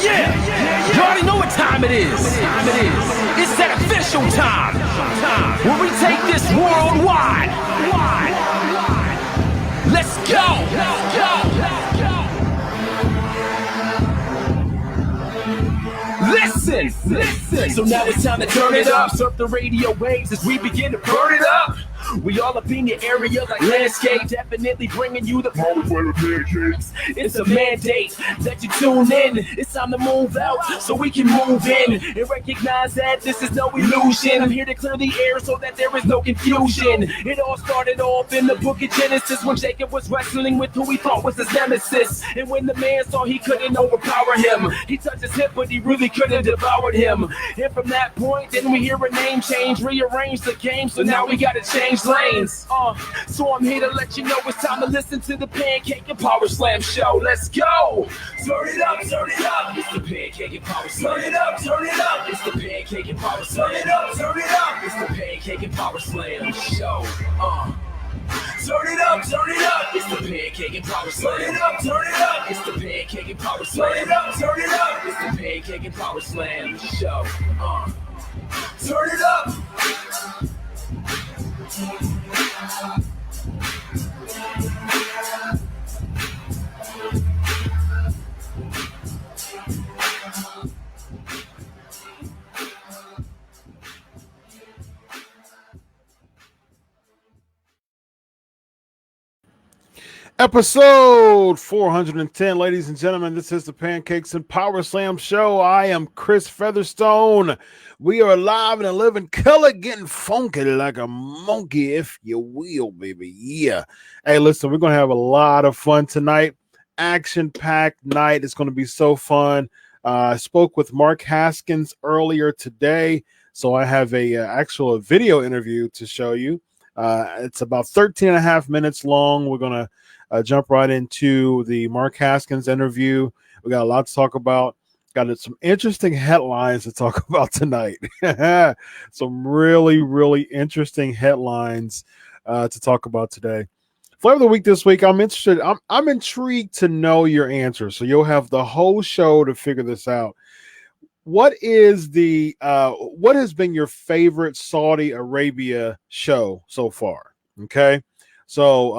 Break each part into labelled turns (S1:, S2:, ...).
S1: Yeah. You already know what time it is. It's that official time. Where we take this worldwide. Let's go. Listen. So now it's time to turn it up. Surf the radio waves as we begin to burn it up. We all up in your area like landscape, definitely bringing you the power of pancakes. It's a mandate that you tune in. It's time to move out so we can move in and recognize that this is no illusion. I'm here to clear the air so that there is no confusion. It all started off in the book of Genesis when Jacob was wrestling with who he thought was his nemesis. And when the man saw he couldn't overpower him, he touched his hip but he really couldn't devour him. And from that point, then we hear a name change, rearrange the game, so now we gotta change lanes. So I'm here to let you know it's time to listen to the Pancake and Powerslam show. Let's go. Turn it up. It's the Pancake and Powerslam. Turn it up. It's the Pancake and Powerslam. Turn it up. It's the Pancake and Powerslam show. Turn it up. It's the Pancake and Powerslam. Turn it up. It's the Pancake and Powerslam. Turn it up. It's the Pancake and Powerslam show. Turn it up.
S2: Episode 410, ladies and gentlemen. This is the Pancakes and Powerslam show. I am Chris Featherstone. We are live in a living color, getting funky like a monkey, if you will, baby. Yeah. Hey, listen, we're going to have a lot of fun tonight. Action-packed night. It's going to be so fun. I spoke with Mark Haskins earlier today, so I have a actual video interview to show you. It's about 13 and a half minutes long. We're going to jump right into the Mark Haskins interview. We got a lot to talk about. Got some interesting headlines to talk about tonight. Some really, really interesting headlines to talk about today. Flavor of the week this week, I'm intrigued to know your answers. So you'll have the whole show to figure this out. what is the what has been your favorite Saudi Arabia show so far? Okay. So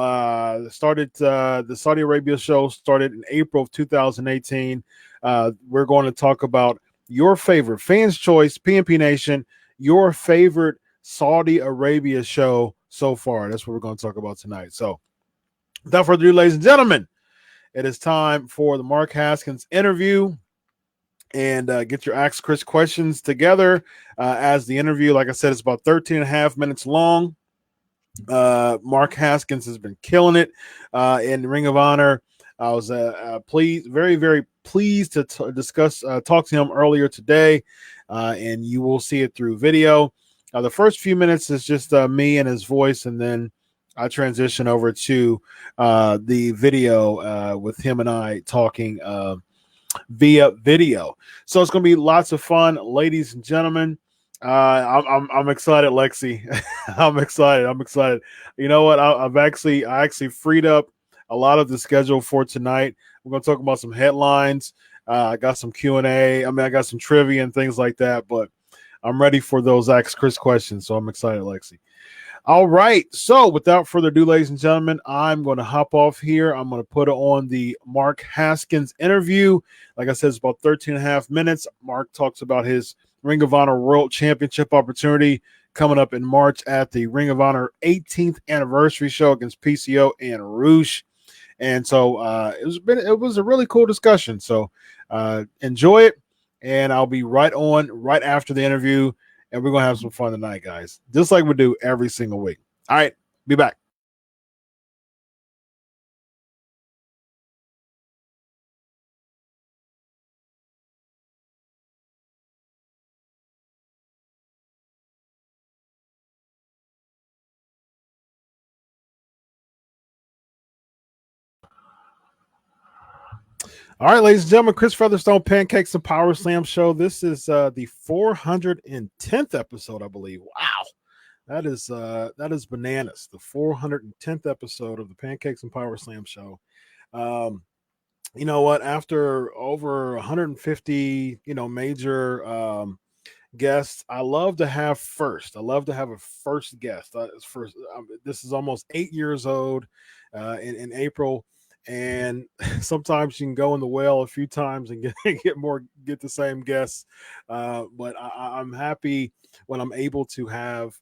S2: the Saudi Arabia show started in April of 2018. We're going to talk about your favorite fans choice, PNP Nation, your favorite Saudi Arabia show so far. That's what we're going to talk about tonight. So without further ado, ladies and gentlemen, it is time for the Mark Haskins interview. And get your Ask Chris questions together as the interview. Like I said, it's about 13 and a half minutes long. Mark Haskins has been killing it in Ring of Honor. I was pleased, very, very pleased to talk to him earlier today, and you will see it through video. The first few minutes is just me and his voice, and then I transition over to the video with him and I talking via video. So it's going to be lots of fun, ladies and gentlemen. I'm excited, Lexi. I'm excited. You know what? I actually freed up a lot of the schedule for tonight. We're going to talk about some headlines. I got some Q&A. I got some trivia and things like that, but I'm ready for those Ask Chris questions. So I'm excited, Lexi. All right. So without further ado, ladies and gentlemen, I'm going to hop off here. I'm going to put on the Mark Haskins interview. Like I said, it's about 13 and a half minutes. Mark talks about his Ring of Honor World Championship opportunity coming up in March at the Ring of Honor 18th anniversary show against PCO and Rouge. And so it was a really cool discussion. So enjoy it. And I'll be right after the interview. And we're going to have some fun tonight, guys, just like we do every single week. All right, be back. All right, ladies and gentlemen, Chris Featherstone, Pancakes and Powerslam show. This is the 410th episode, I believe. Wow. That is bananas. The 410th episode of the Pancakes and Powerslam show. You know what? After over 150, major guests, I love to have a first guest. This is almost 8 years old in April, and sometimes you can go in the well a few times and get the same guests. But I'm happy when I'm able to have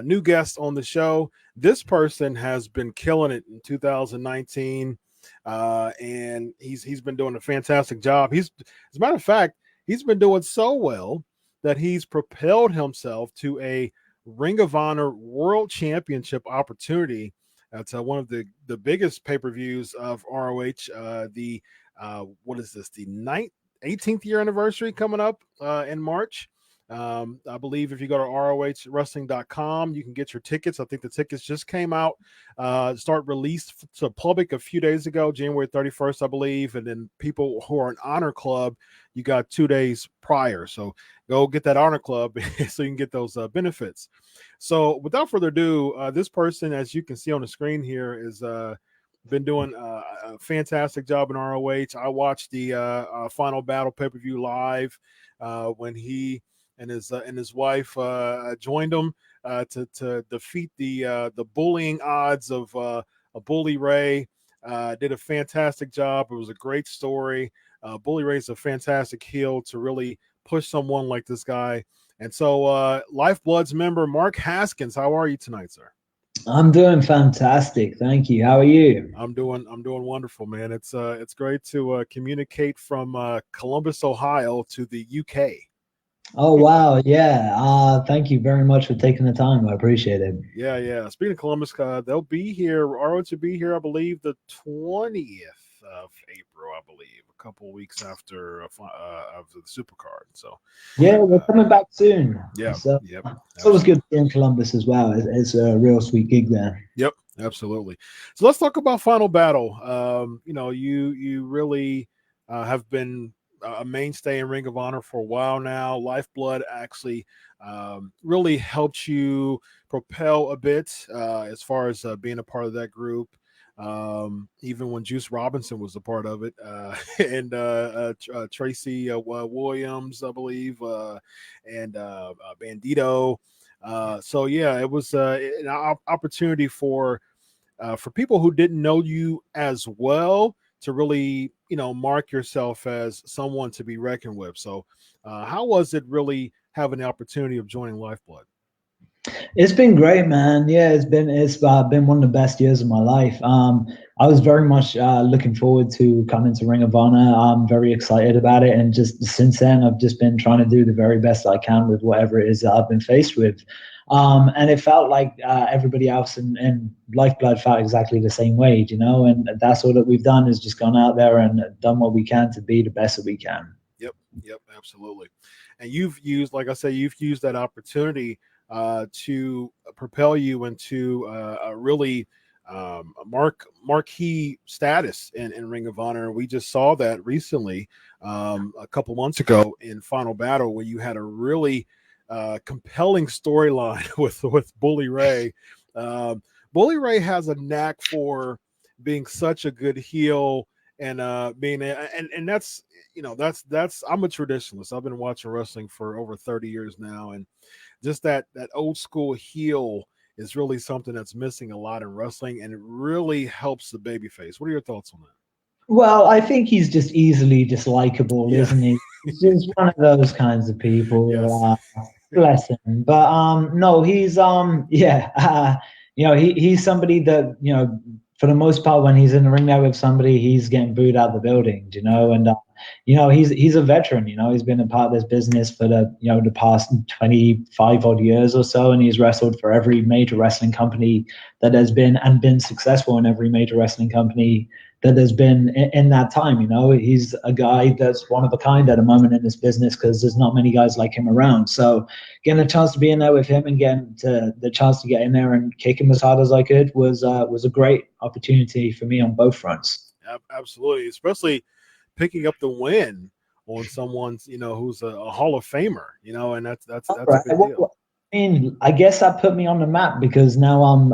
S2: new guests on the show. This person has been killing it in 2019, and he's been doing a fantastic job. As a matter of fact, he's been doing so well that he's propelled himself to a Ring of Honor World Championship opportunity. That's one of the biggest pay-per-views of ROH. What is this? The 18th year anniversary coming up in March. I believe if you go to ROHwrestling.com, you can get your tickets. I think the tickets just came out, start released to public a few days ago, January 31st, I believe. And then people who are an Honor Club, you got 2 days prior. So go get that Honor Club so you can get those benefits. So without further ado, this person, as you can see on the screen here, is been doing a fantastic job in ROH. I watched the Final Battle pay-per-view live when he and his wife joined him to defeat the bullying odds of a Bully Ray. Did a fantastic job. It was a great story. Bully Ray's a fantastic heel to really push someone like this guy. And so Lifeblood's member Mark Haskins, how are you tonight, sir?
S3: I'm doing fantastic. Thank you. How are you?
S2: I'm doing wonderful, man. It's great to communicate from Columbus, Ohio to the UK.
S3: Oh, wow. Yeah. Thank you very much for taking the time. I appreciate it.
S2: Yeah. Speaking of Columbus, they'll be here. ROH will be here, I believe, the 20th of April, I believe, a couple of weeks after the Supercard. So
S3: yeah, we're coming back soon.
S2: Yeah.
S3: So,
S2: Yep.
S3: It's always good to be in Columbus as well. It's a real sweet gig there.
S2: Yep. Absolutely. So let's talk about Final Battle. You really have been a mainstay in Ring of Honor for a while now. Lifeblood actually really helped you propel a bit as far as being a part of that group. even when Juice Robinson was a part of it, and Tracy Williams, I believe, and Bandito. So yeah, it was an opportunity for people who didn't know you as well to really, mark yourself as someone to be reckoned with. So, how was it really having the opportunity of joining Lifeblood?
S3: It's been great, man. Yeah, it's been one of the best years of my life. I was very much looking forward to coming to Ring of Honor. I'm very excited about it, and just since then, I've just been trying to do the very best I can with whatever it is that I've been faced with. And it felt like everybody else in Lifeblood felt exactly the same way, and that's all that we've done is just gone out there and done what we can to be the best that we can.
S2: Yep, absolutely. And you've used, like I said, that opportunity to propel you into a really marquee status in Ring of Honor. We just saw that recently, a couple months ago in Final Battle, where you had a really compelling storyline with Bully Ray. Bully Ray has a knack for being such a good heel and and that's I'm a traditionalist. I've been watching wrestling for over 30 years now, and just that old school heel is really something that's missing a lot in wrestling, and it really helps the babyface. What are your thoughts on that?
S3: Well, I think he's just easily dislikable, isn't he? He's just one of those kinds of people.
S2: Yes.
S3: Bless him. But no, he's he's somebody that, for the most part, when he's in the ring there with somebody, he's getting booed out of the building, and he's a veteran. He's been a part of this business for the past 25 odd years or so, and he's wrestled for every major wrestling company that has been successful in every major wrestling company that has been in that time. He's a guy that's one of a kind at the moment in this business, because there's not many guys like him around. So getting a chance to be in there with him and getting the chance to get in there and kick him as hard as I could was a great opportunity for me on both fronts.
S2: Absolutely, especially picking up the win on someone's, who's a Hall of Famer, and that's right. A big deal.
S3: I mean, I guess that put me on the map, because now I'm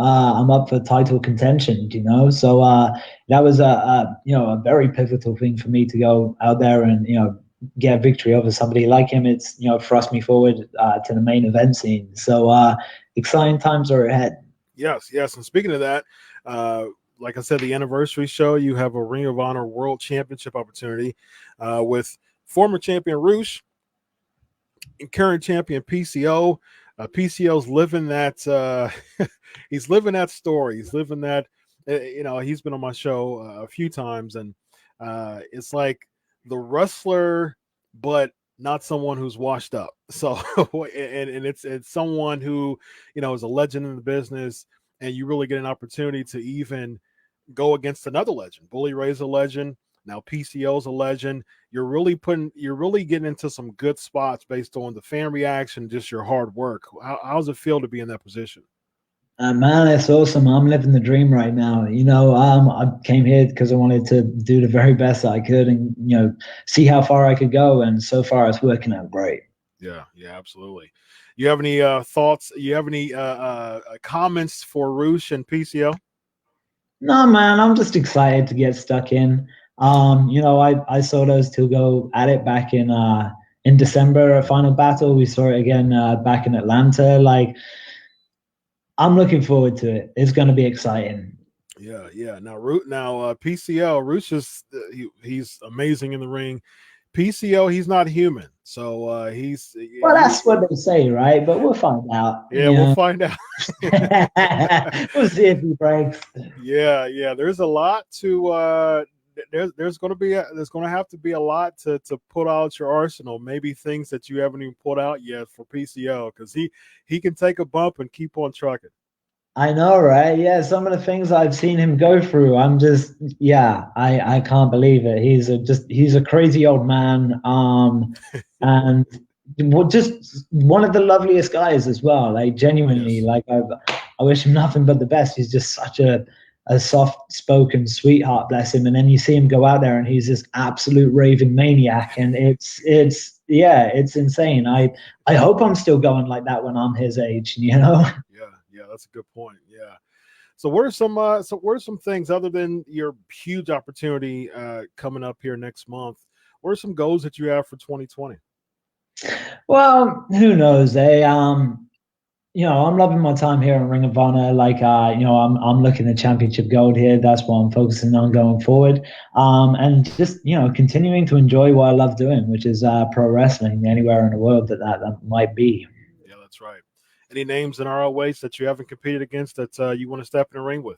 S3: up for title contention, So that was a very pivotal thing for me to go out there and get a victory over somebody like him. It's thrust me forward to the main event scene. So exciting times are ahead.
S2: Yes. And speaking of that, like I said, the anniversary show, you have a Ring of Honor World Championship opportunity with former champion Roosh and current champion PCO. PCO's living that he's living that story. He's living that, he's been on my show a few times, and it's like the wrestler, but not someone who's washed up. So and it's someone who, is a legend in the business, and you really get an opportunity to even go against another legend. Bully Ray's a legend. Now PCO's a legend. You're really getting into some good spots based on the fan reaction, just your hard work. How does it feel to be in that position?
S3: Man, it's awesome. I'm living the dream right now. I came here because I wanted to do the very best I could and, see how far I could go. And so far it's working out great.
S2: Yeah, absolutely. You have any thoughts? You have any comments for Roosh and PCO?
S3: No, man, I'm just excited to get stuck in. I saw those two go at it back in December, a Final Battle. We saw it again back in Atlanta. Like, I'm looking forward to it. It's going to be exciting.
S2: Yeah. Now PCO, Roosh is he's amazing in the ring. PCO, he's not human, so
S3: that's what they say, right? But we'll find out.
S2: Yeah, we'll find out.
S3: We'll see if he breaks.
S2: Yeah. There's a lot to. There's going to have to be a lot to put out your arsenal. Maybe things that you haven't even put out yet for PCO, because he can take a bump and keep on trucking.
S3: I know, right? Yeah, some of the things I've seen him go through, I'm just, I can't believe it. He's a crazy old man, and just one of the loveliest guys as well. Like, genuinely, yes. Like I wish him nothing but the best. He's just such a soft-spoken sweetheart, bless him. And then you see him go out there, and he's this absolute raving maniac, and it's insane. I hope I'm still going like that when I'm his age,
S2: Yeah, that's a good point. Yeah. So what are some things other than your huge opportunity coming up here next month? What are some goals that you have for 2020?
S3: Well, who knows? I'm loving my time here in Ring of Honor. I'm looking at championship gold here. That's what I'm focusing on going forward. And just, continuing to enjoy what I love doing, which is pro wrestling anywhere in the world that might be.
S2: Yeah, that's right. Any names in ROH that you haven't competed against that you want to step in the ring with?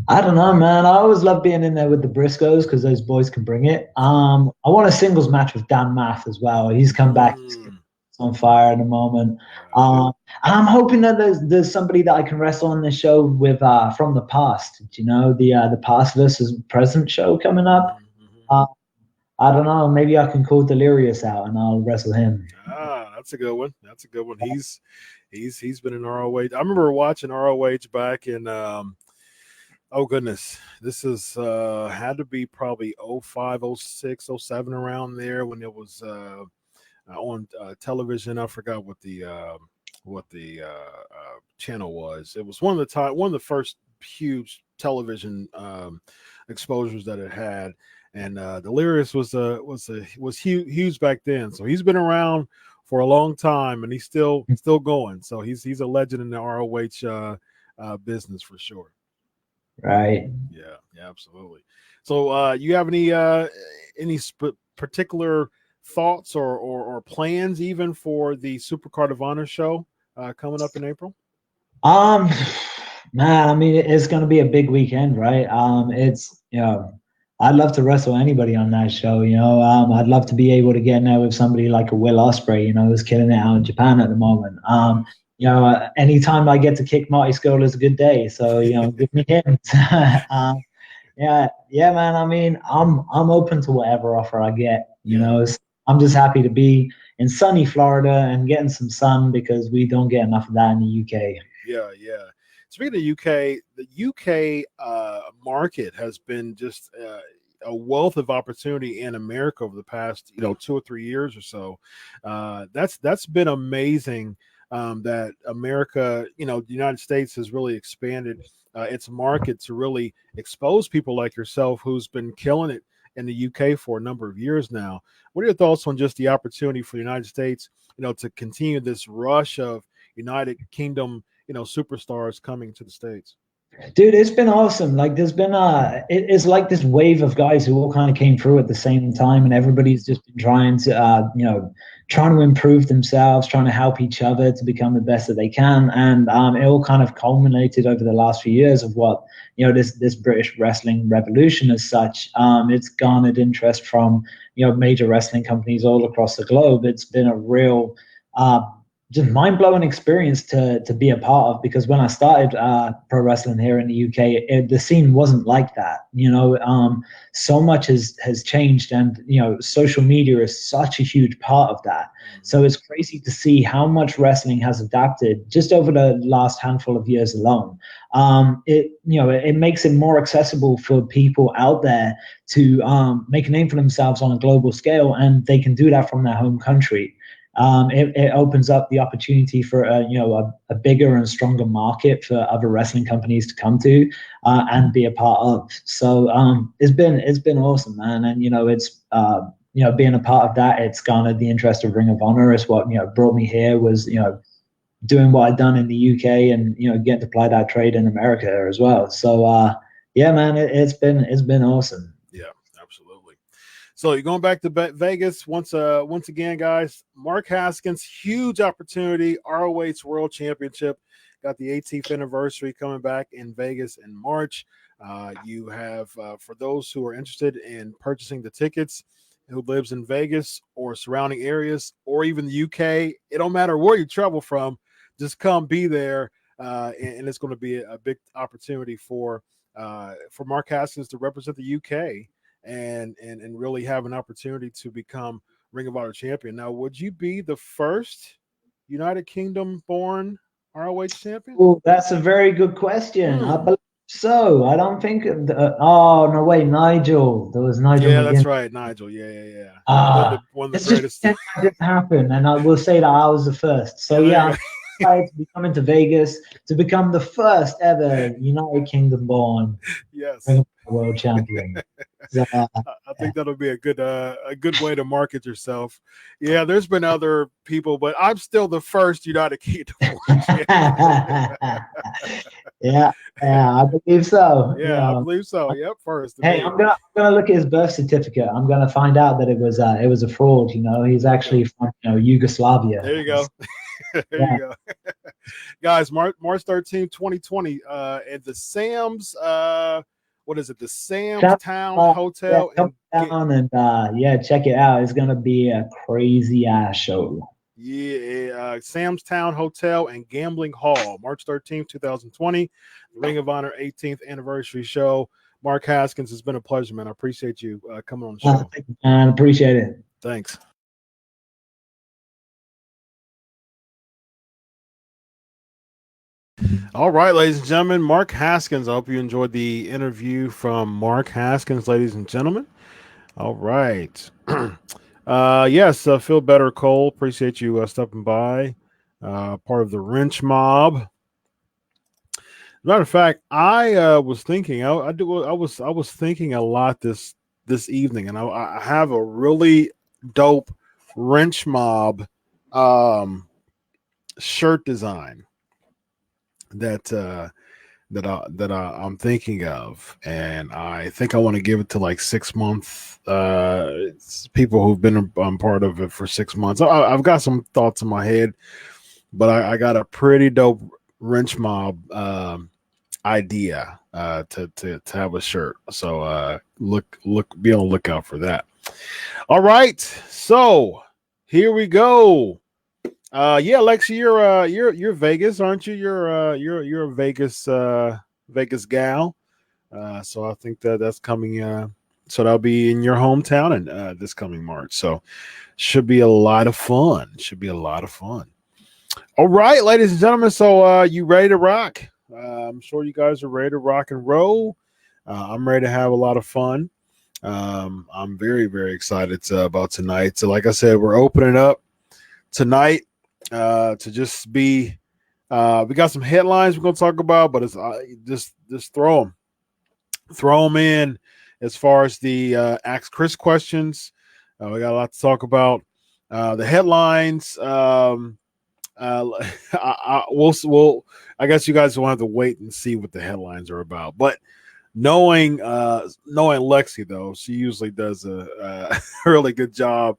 S3: I don't know, man. I always love being in there with the Briscoes because those boys can bring it. I want a singles match with Dan Math as well. He's come back. He's on fire at the moment. And I'm hoping that there's somebody that I can wrestle on this show with from the past. Do you know the past versus present show coming up? I don't know. Maybe I can call Delirious out and I'll wrestle him.
S2: That's a good one. That's a good one. He's been in ROH. I remember watching ROH back in oh goodness, this is had to be probably 05, 06, 07 around there when it was on television. I forgot what the channel was. It was one of the first huge television exposures that it had, and Delirious was huge back then. So he's been around for a long time, and he's still going. So he's a legend in the ROH business for sure.
S3: Right.
S2: Yeah, absolutely. So you have any particular thoughts or plans even for the Supercard of Honor show coming up in April?
S3: Man, I mean, it's going to be a big weekend, right? It's, I'd love to wrestle anybody on that show, I'd love to be able to get in there with somebody like a Will Ospreay, who's killing it out in Japan at the moment. Anytime I get to kick Marty Scurll is a good day. So, give me him. Yeah, man. I mean, I'm open to whatever offer I get, I'm just happy to be in sunny Florida and getting some sun because we don't get enough of that in the UK.
S2: Yeah. Speaking of UK, the UK market has been just a wealth of opportunity in America over the past, 2 or 3 years or so. That's been amazing. That America, the United States has really expanded its market to really expose people like yourself who's been killing it in the UK for a number of years now. What are your thoughts on just the opportunity for the United States, to continue this rush of United Kingdom, superstars coming to the States?
S3: Dude, it's been awesome. Like there's been it's like this wave of guys who all kind of came through at the same time, and everybody's just been trying to improve themselves, trying to help each other to become the best that they can. And it all kind of culminated over the last few years of what, this British wrestling revolution as such. It's garnered interest from, major wrestling companies all across the globe. It's been a real just mind-blowing experience to be a part of, because when I started pro wrestling here in the UK, the scene wasn't like that. So much has changed, and social media is such a huge part of that. So it's crazy to see how much wrestling has adapted just over the last handful of years alone. It makes it more accessible for people out there to make a name for themselves on a global scale, and they can do that from their home country. It opens up the opportunity for a bigger and stronger market for other wrestling companies to come to and be a part of. So it's been awesome, man. And it's being a part of that, it's garnered the interest of Ring of Honor. It's what brought me here, was doing what I'd done in the UK and getting to apply that trade in America as well. So yeah, man, it's been awesome.
S2: Yeah, absolutely. So you're going back to Vegas once again, guys. Mark Haskins, huge opportunity, ROH World Championship. Got the 18th anniversary coming back in Vegas in March. You have, for those who are interested in purchasing the tickets, who lives in Vegas or surrounding areas or even the UK, it don't matter where you travel from, just come be there. And it's going to be a big opportunity for Mark Haskins to represent the UK and really have an opportunity to become Ring of Honor champion. Now, would you be the first United Kingdom born ROH champion?
S3: Oh, that's a very good question. I believe so. I don't think. Oh no, wait, Nigel. There was Nigel.
S2: Yeah, that's right, Nigel. Yeah. One of the
S3: it's
S2: greatest.
S3: Just didn't happen, and I will say that I was the first. So yeah, excited to be coming to Vegas to become the first ever United Kingdom born
S2: Yes.
S3: world champion. So,
S2: I think that'll be a good way to market yourself. Yeah, there's been other people, but I'm still the first United Kingdom world champion.
S3: yeah, I believe so.
S2: Yeah, I believe so. Yep, first.
S3: Hey, I'm gonna look at his birth certificate. I'm gonna find out that it was a fraud. He's actually from Yugoslavia.
S2: There you go. There you go. Guys, March 13th, 2020, at the Sam's what is it? The Sam's Town Hotel.
S3: Come down and check it out. It's gonna be a crazy ass show.
S2: Yeah, Sam's Town Hotel and Gambling Hall, March 13th, 2020, Ring of Honor 18th anniversary show. Mark Haskins, it's been a pleasure, man. I appreciate you coming on the show.
S3: Thank you, man. Appreciate it.
S2: Thanks. All right, ladies and gentlemen, Mark Haskins. I hope you enjoyed the interview from Mark Haskins, ladies and gentlemen. All right. Yes, feel better, Cole. Appreciate you stopping by. Part of the Wrench Mob. Matter of fact, I was thinking. I was thinking a lot this evening, and I have a really dope Wrench Mob shirt design that I'm thinking of, and I think I want to give it to like 6 months. People who've been part of it for 6 months. I've got some thoughts in my head, but I got a pretty dope Wrench Mob idea to have a shirt. So be on the lookout for that. All right, so here we go. Lexi, you're Vegas, aren't you? You're a Vegas gal. So I think that's coming. So that'll be in your hometown and this coming March. So should be a lot of fun. All right, ladies and gentlemen. So you ready to rock? I'm sure you guys are ready to rock and roll. I'm ready to have a lot of fun. I'm very, very excited about tonight. So like I said, we're opening up tonight. To just be, we got some headlines we're gonna talk about, but it's just throw them in as far as the Ask Chris questions. We got a lot to talk about. The headlines. I guess you guys will have to wait and see what the headlines are about. But knowing Lexi, though, she usually does a really good job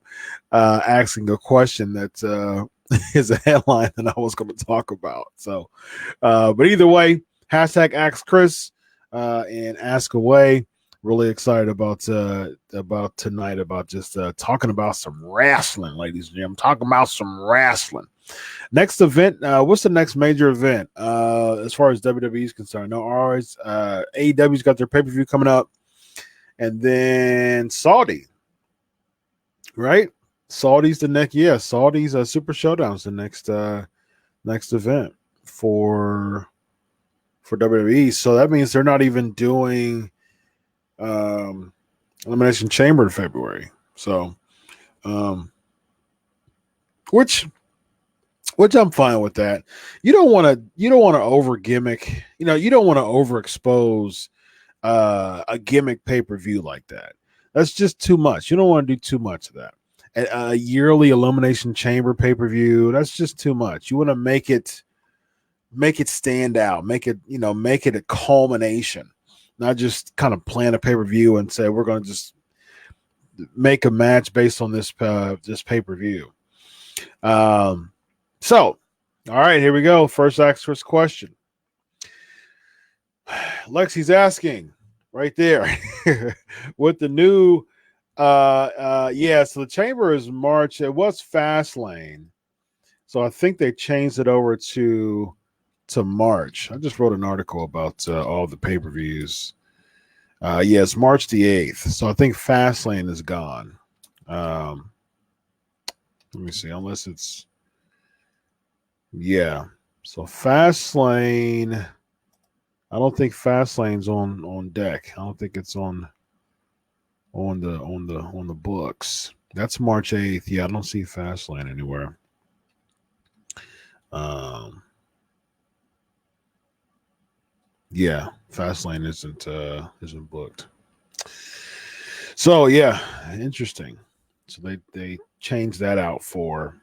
S2: asking a question that is a headline that I was going to talk about. So, but either way, hashtag Ask Chris and ask away. Really excited about tonight, about just talking about some wrestling, ladies and gentlemen. Talking about some wrestling. Next event, what's the next major event as far as WWE is concerned? No, ours, AEW's got their pay-per-view coming up, and then Saudi, right? Saudi's the next, Saudi's Super ShowDown's the next event for WWE. So that means they're not even doing Elimination Chamber in February. So, which I'm fine with that. You don't want to over gimmick. You don't want to overexpose a gimmick pay-per-view like that. That's just too much. You don't want to do too much of that. A yearly Elimination Chamber pay-per-view, that's just too much. You want to make it stand out, make it a culmination, not just kind of plan a pay-per-view and say we're going to just make a match based on this pay-per-view. So, all right, here we go. First Ask Chris question. Lexi's asking right there with the new so the chamber is March. It was Fastlane, so I think they changed it over to March. I just wrote an article about all the pay-per-views. It's March the 8th, so I think Fastlane is gone. Let me see, unless it's so Fastlane, I don't think Fastlane's on deck. I don't think it's on the books. That's March 8th. Yeah, I don't see Fastlane anywhere. Yeah, Fastlane isn't booked. So yeah, interesting. So they changed that out for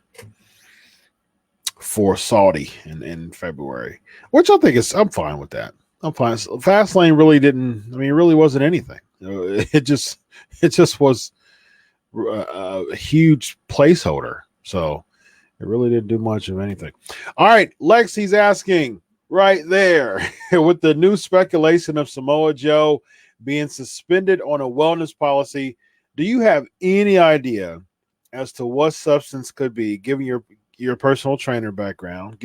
S2: Saudi in February, which I think I'm fine with that. I'm fine. Fastlane really didn't. I mean, it really wasn't anything. It just was a huge placeholder. So it really didn't do much of anything. All right, Lexi's asking right there with the new speculation of Samoa Joe being suspended on a wellness policy. Do you have any idea as to what substance could be, given your personal trainer background?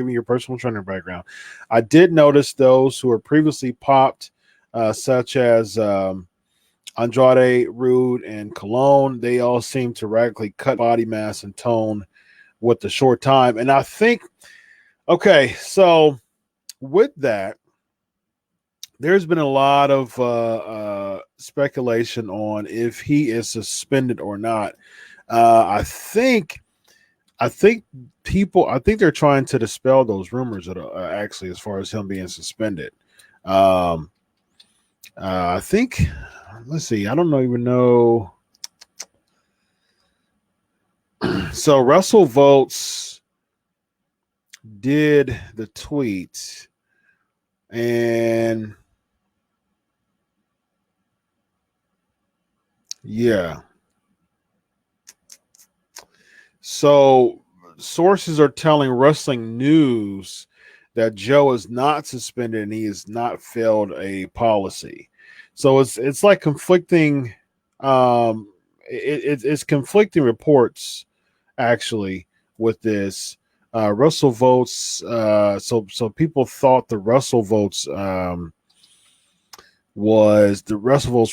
S2: I did notice those who were previously popped, such as Andrade, Rude, and Cologne. They all seem to radically cut body mass and tone with the short time. And I think, okay, so with that, there's been a lot of speculation on if he is suspended or not. I think they're trying to dispel those rumors that are actually, as far as him being suspended. I think, let's see, I don't even know. So Wrestle Votes did the tweet, and yeah. So sources are telling Wrestling News that Joe is not suspended and he has not failed a policy. So it's like conflicting. It's conflicting reports actually with this. Russell Votes. So people thought the Russell Votes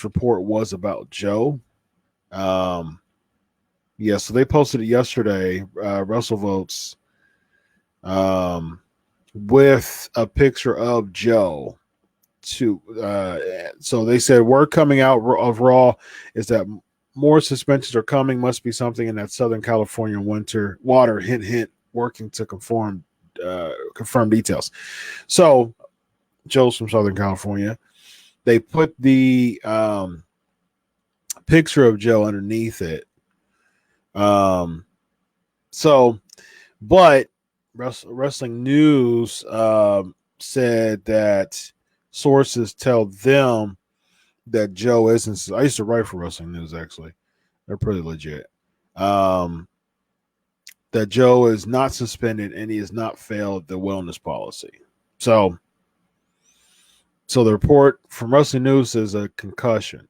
S2: report was about Joe. Yeah, so they posted it yesterday, Russell Votes, with a picture of Joe. So they said word coming out of Raw is that more suspensions are coming. Must be something in that Southern California water. Hint, hint. Working to confirm details. So Joe's from Southern California. They put the picture of Joe underneath it. But Wrestling News said that sources tell them that Joe isn't. I used to write for Wrestling News, actually. They're pretty legit. That Joe is not suspended and he has not failed the wellness policy. So the report from Wrestling News is a concussion.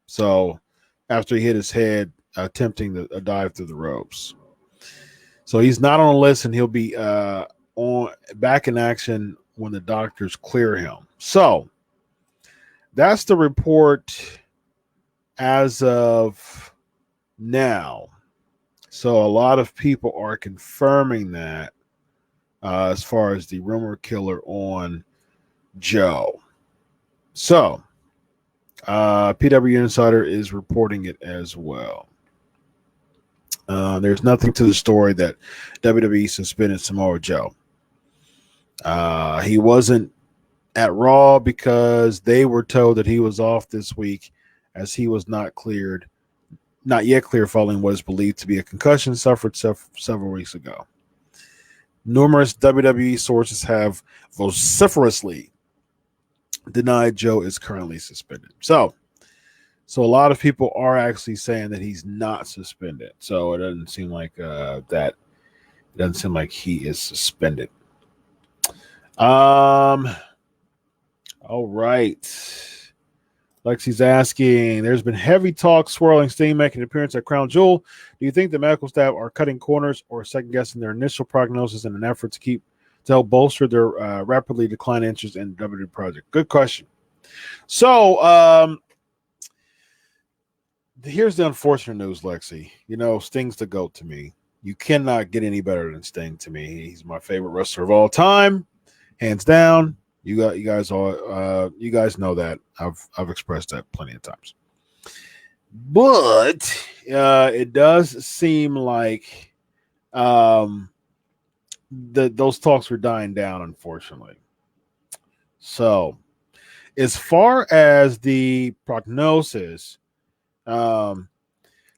S2: So after he hit his head attempting a dive through the ropes. So he's not on a list, and he'll be back in action when the doctors clear him. So that's the report as of now. So a lot of people are confirming that as far as the rumor killer on Joe. So PW Insider is reporting it as well. There's nothing to the story that WWE suspended Samoa Joe. He wasn't at Raw because they were told that he was off this week as he was not yet clear following what is believed to be a concussion suffered several weeks ago. Numerous WWE sources have vociferously denied Joe is currently suspended. So a lot of people are actually saying that he's not suspended. So it doesn't seem like that. It doesn't seem like he is suspended. All right. Lexi's asking, there's been heavy talk swirling Sting making an appearance at Crown Jewel. Do you think the medical staff are cutting corners or second-guessing their initial prognosis in an effort to help bolster their rapidly declining interest in the WWE project? Good question. So here's the unfortunate news, Lexi. You know, Sting's the GOAT to me. You cannot get any better than Sting to me. He's my favorite wrestler of all time, hands down. You guys know that. I've expressed that plenty of times. But it does seem like those talks were dying down, unfortunately. So, as far as the prognosis,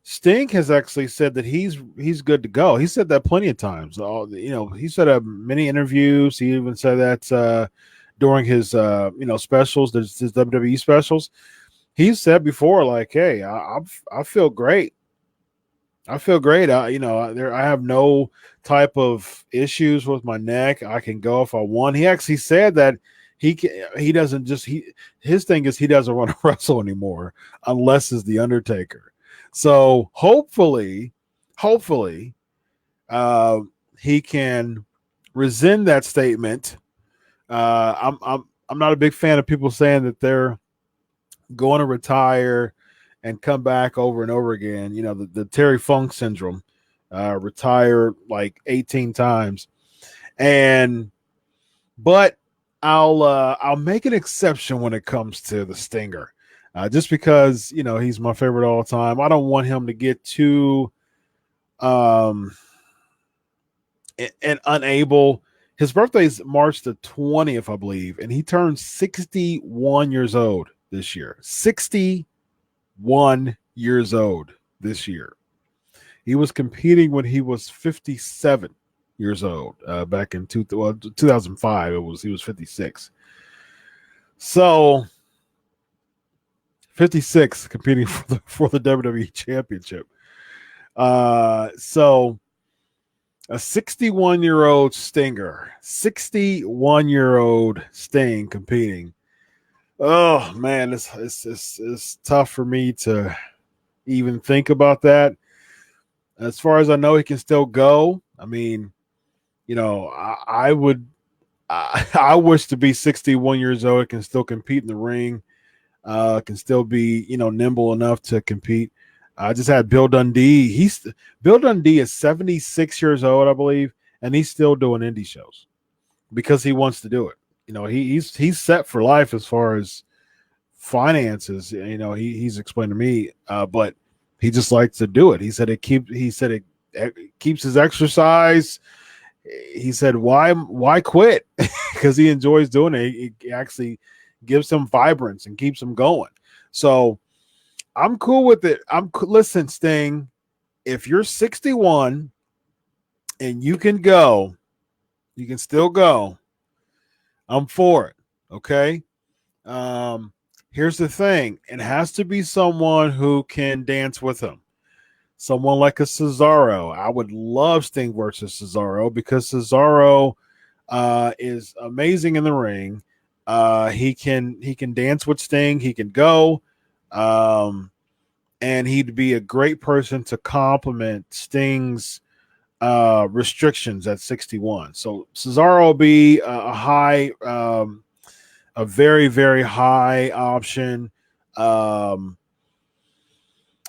S2: Sting has actually said that he's good to go. He said that plenty of times. He said many interviews. He even said that during his specials, his WWE specials. He said before, like, "Hey, I feel great. I feel great. I have no type of issues with my neck. I can go if I want." He actually said that his thing is he doesn't want to wrestle anymore unless it's the Undertaker. So hopefully, he can rescind that statement. I'm not a big fan of people saying that they're going to retire and come back over and over again. You know, the Terry Funk syndrome, retire like 18 times. But I'll make an exception when it comes to the Stinger. Just because, he's my favorite all the time. I don't want him to get too and unable. His birthday is March the 20th, I believe, and he turns 61 years old this year. 61 years old this year. He was competing when he was 57 years old. Back in 2005, he was 56. So 56 competing for the WWE Championship. So a 61-year-old Stinger, 61-year-old Sting competing. Oh man, it's tough for me to even think about that. As far as I know, he can still go. I mean, I wish to be 61 years old, can still compete in the ring. Can still be, nimble enough to compete. I just had Bill Dundee. Bill Dundee is 76 years old, I believe, and he's still doing indie shows because he wants to do it. He's set for life as far as finances. He's explained to me, but he just likes to do it. He said it keeps his exercise. He said, why quit? Because he enjoys doing it. It actually gives him vibrance and keeps him going. So I'm cool with it. Listen, Sting, if you're 61 and you can go, you can still go. I'm for it. Okay. Here's the thing. It has to be someone who can dance with him. Someone like a Cesaro. I would love Sting versus Cesaro because Cesaro is amazing in the ring. He can dance with Sting. He can go. And he'd be a great person to complement Sting's restrictions at 61. So Cesaro will be a very, very high option.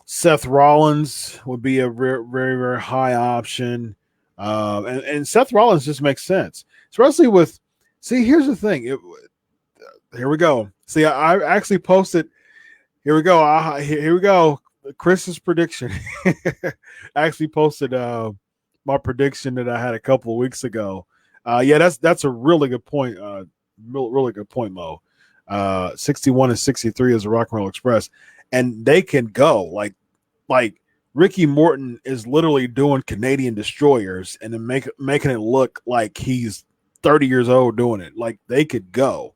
S2: Seth Rollins would be a very, very high option. And Seth Rollins just makes sense, especially with. See, here's the thing. Here we go. See, I actually posted. Here we go. Here we go. Chris's prediction. I actually posted my prediction that I had a couple of weeks ago. Yeah, that's a really good point. Really good point, Mo. 61 and 63 is a Rock and Roll Express, and they can go like Ricky Morton is literally doing Canadian destroyers and then making it look like he's 30 years old doing it. Like they could go.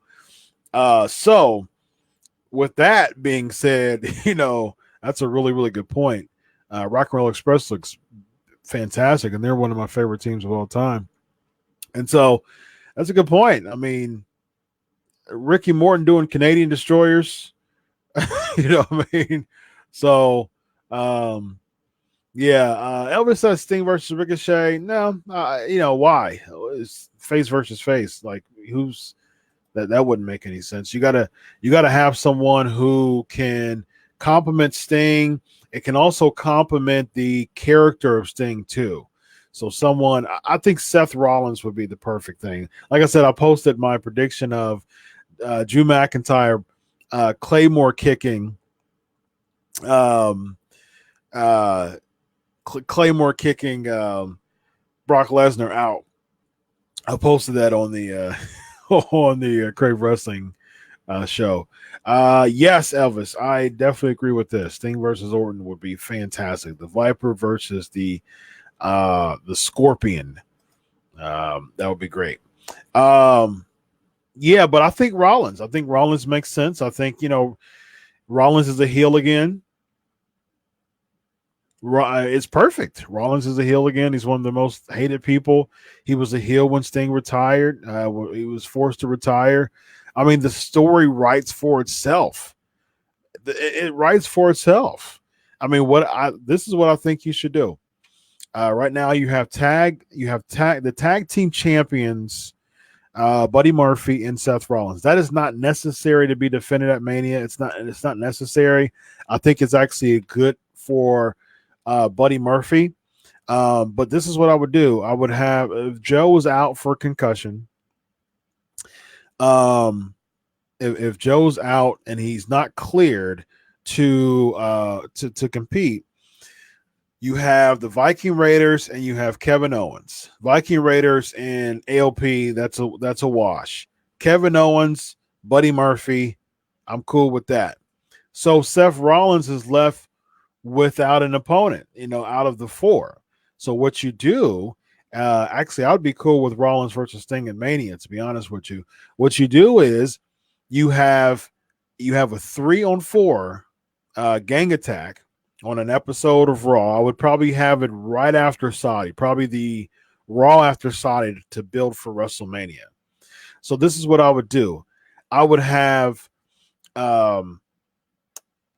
S2: So with that being said, that's a really, really good point. Rock and Roll Express looks fantastic, and they're one of my favorite teams of all time. And so that's a good point. I mean, Ricky Morton doing Canadian destroyers, what I mean? So, Elvis says Sting versus Ricochet. No, why? It's face versus face. Like, who's that wouldn't make any sense. You gotta have someone who can complement Sting. It can also complement the character of Sting too. So I think Seth Rollins would be the perfect thing. Like I said, I posted my prediction of Drew McIntyre Claymore kicking Claymore kicking Brock Lesnar out. I posted that on the on the Crave Wrestling show. Yes, Elvis, I definitely agree with this. Sting versus Orton would be fantastic. The Viper versus the Scorpion. That would be great. Yeah, but I think Rollins. I think Rollins makes sense. I think, Rollins is a heel again. It's perfect. Rollins is a heel again. He's one of the most hated people. He was a heel when Sting retired. He was forced to retire. I mean, the story writes for itself. It writes for itself. I mean, this is what I think you should do. Right now, you have the tag team champions, Buddy Murphy and Seth Rollins. That is not necessary to be defended at Mania. It's not necessary. I think it's actually good for Buddy Murphy. But this is what I would do. I would have, if Joe was out for concussion, if Joe's out and he's not cleared to compete, you have the Viking Raiders and you have Kevin Owens. Viking Raiders and AOP, that's a wash. Kevin Owens, Buddy Murphy, I'm cool with that. So Seth Rollins is left without an opponent, out of the four. So what you do, actually, I would be cool with Rollins versus Sting in Mania, to be honest with you. What you do is you have a 3-on-4 gang attack on an episode of Raw. I would probably have it right after Saudi, probably the Raw after Saudi, to build for WrestleMania. So this is what I would do. I would have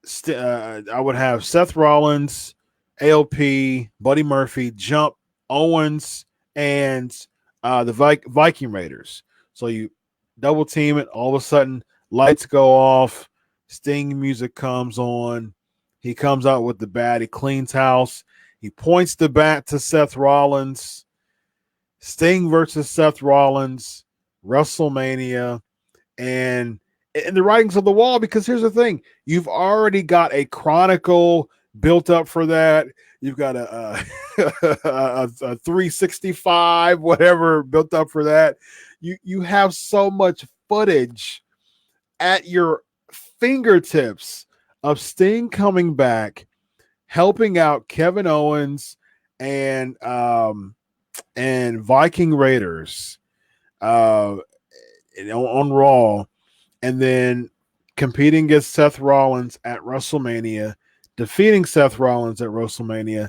S2: Seth Rollins, AOP, Buddy Murphy, jump Owens, and the Viking Raiders. So you double team it. All of a sudden, lights go off. Sting music comes on. He comes out with the bat. He cleans house. He points the bat to Seth Rollins. Sting versus Seth Rollins, WrestleMania, and the writings on the wall. Because here's the thing: you've already got a chronicle built up for that. You've got a 365, whatever, built up for that. You have so much footage at your fingertips of Sting coming back, helping out Kevin Owens and Viking Raiders on Raw, and then competing against Seth Rollins at WrestleMania, defeating Seth Rollins at WrestleMania,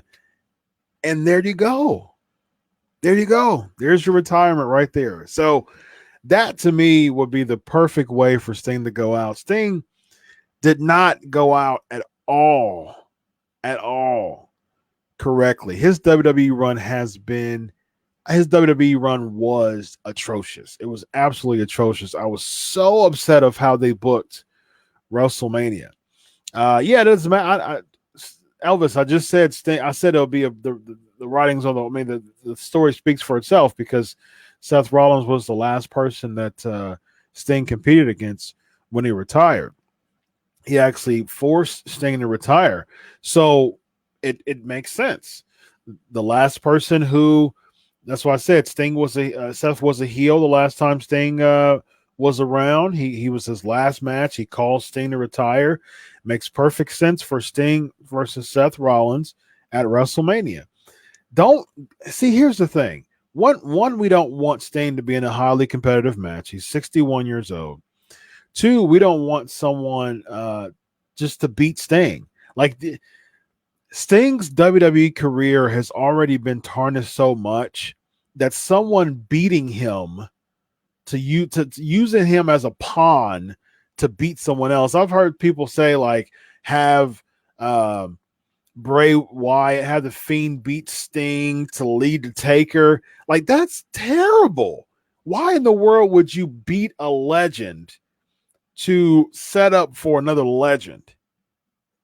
S2: and there you go. There you go. There's your retirement right there. So that, to me, would be the perfect way for Sting to go out. Sting did not go out at all correctly. His WWE run was atrocious. It was absolutely atrocious. I was so upset of how they booked WrestleMania. It doesn't matter. Elvis, I just said Sting. I said it'll be the writings on the story speaks for itself, because Seth Rollins was the last person that Sting competed against when he retired. He actually forced Sting to retire. So it makes sense. The last person that's why I said Seth was a heel the last time Sting was around. He was his last match. He called Sting to retire. Makes perfect sense for Sting versus Seth Rollins at WrestleMania. Here's the thing. One, we don't want Sting to be in a highly competitive match. He's 61 years old. Two, we don't want someone just to beat Sting. Sting's WWE career has already been tarnished so much that someone beating him to using him as a pawn to beat someone else. I've heard people say, have Bray Wyatt, have the Fiend beat Sting to lead the Taker. That's terrible. Why in the world would you beat a legend to set up for another legend?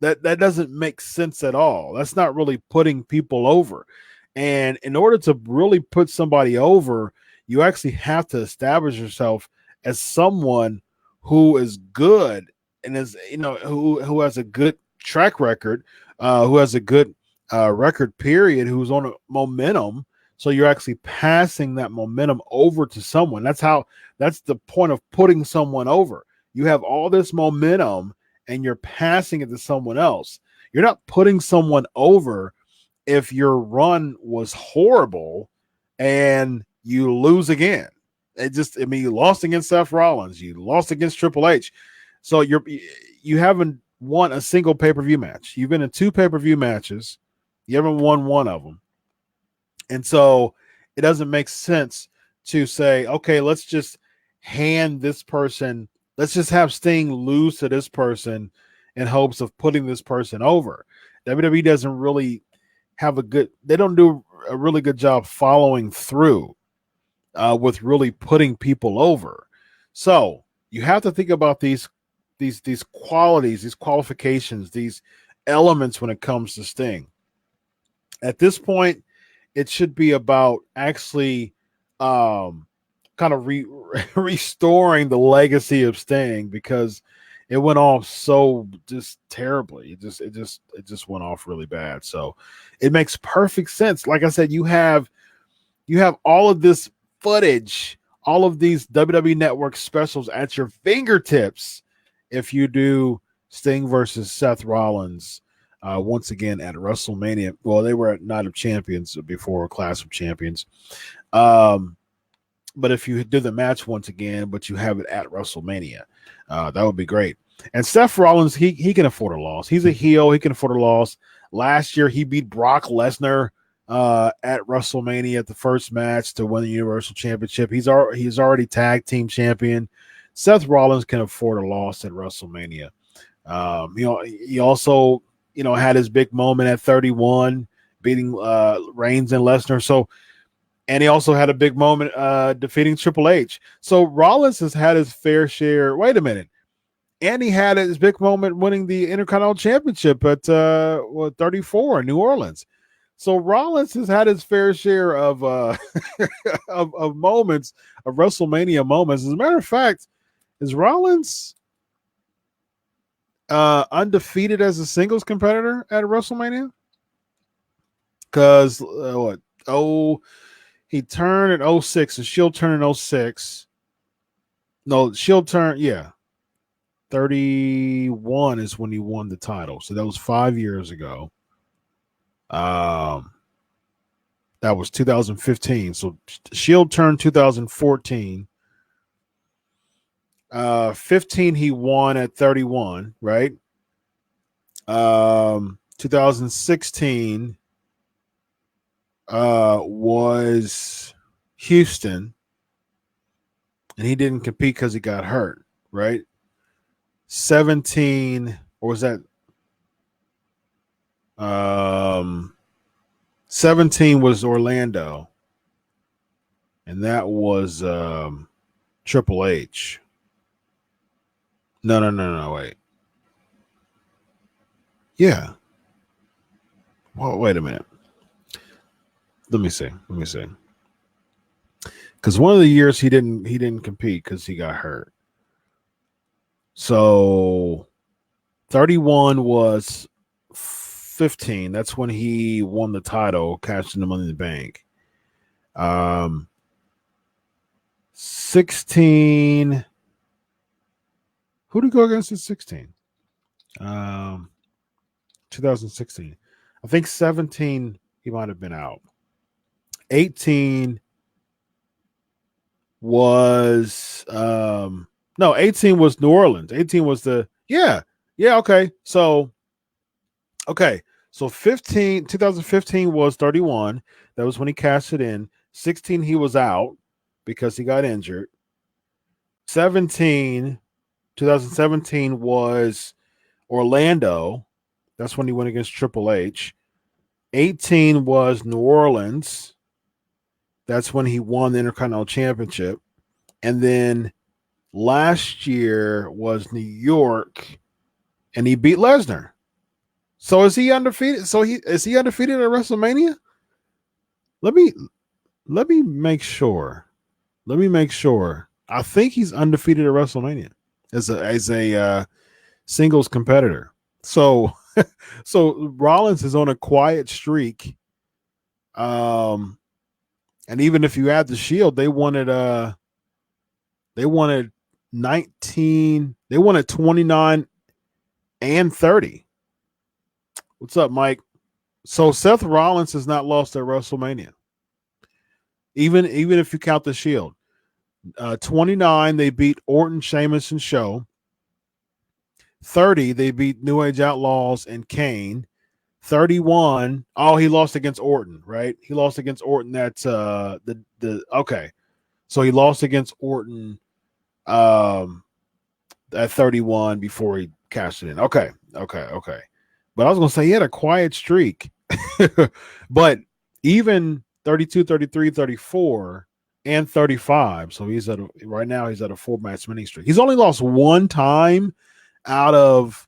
S2: That doesn't make sense at all. That's not really putting people over. And in order to really put somebody over, you actually have to establish yourself as someone who is good and is, who has a good track record, who has a good record period, who's on a momentum So you're actually passing that momentum over to someone. That's the point of putting someone over. You have all this momentum and you're passing it to someone else. You're not putting someone over if your run was horrible and you lose again. You lost against Seth Rollins, you lost against Triple H. So you haven't won a single pay-per-view match. You've been in 2 pay-per-view matches. You haven't won one of them. And so it doesn't make sense to say, okay, let's just hand this person, let's just have Sting lose to this person in hopes of putting this person over. WWE doesn't really they don't do a really good job following through with really putting people over. So you have to think about these qualities, these qualifications, these elements when it comes to Sting. At this point, it should be about actually kind of restoring the legacy of Sting, because it went off so just terribly. It just went off really bad. So it makes perfect sense. Like I said, you have all of this footage, all of these WWE Network specials at your fingertips if you do Sting versus Seth Rollins once again at WrestleMania. Well, they were at Night of Champions before Clash of Champions. But if you do the match once again, but you have it at WrestleMania, that would be great. And Seth Rollins, he can afford a loss. He's a heel. He can afford a loss. Last year, he beat Brock Lesnar at WrestleMania at the first match to win the Universal Championship. He's already tag team champion. Seth Rollins can afford a loss at WrestleMania. He also, had his big moment at 31, beating Reigns and Lesnar. So, and he also had a big moment defeating Triple H. So Rollins has had his fair share. Wait a minute. And he had his big moment winning the Intercontinental Championship at 34 in New Orleans. So Rollins has had his fair share of of moments, of WrestleMania moments. As a matter of fact, is Rollins undefeated as a singles competitor at WrestleMania? Because he turned in 06, and Shield turned in 06. No, Shield turned, 31 is when he won the title. So that was 5 years ago. That was 2015. So Shield turned 2014. 15 he won at 31, right? 2016 was Houston, and he didn't compete because he got hurt, right? 17, or was that 17 was Orlando, and that was Triple H. No, wait. Yeah. Well, wait a minute. Let me see. Because one of the years he didn't compete because he got hurt. So 31 was 15. That's when he won the title, cashed in the Money in the Bank. 16. Who did he go against in 16? 2016. I think 17 he might have been out. 18 was 18 was New Orleans. 18 was okay. So 2015 was 31. That was when he cashed it in. 16 he was out because he got injured. 2017 was Orlando. That's when he went against Triple H. 18 was New Orleans. That's when he won the Intercontinental Championship. And then last year was New York, and he beat Lesnar. So is he undefeated? Is he undefeated at WrestleMania? Let me make sure. I think he's undefeated at WrestleMania as a singles competitor. So Rollins is on a quiet streak. And even if you add the Shield, they wanted 19, they wanted 29 and 30. What's up, Mike? So Seth Rollins has not lost at WrestleMania. Even if you count the Shield. 29, they beat Orton, Sheamus, and Show. 30, they beat New Age Outlaws and Kane. 31, he lost against Orton, right? He lost against Orton. That's okay. So he lost against Orton at 31 before he cashed it in. Okay. But I was going to say he had a quiet streak. But even 32, 33, 34, and 35. So right now he's at a 4-match winning streak. He's only lost one time out of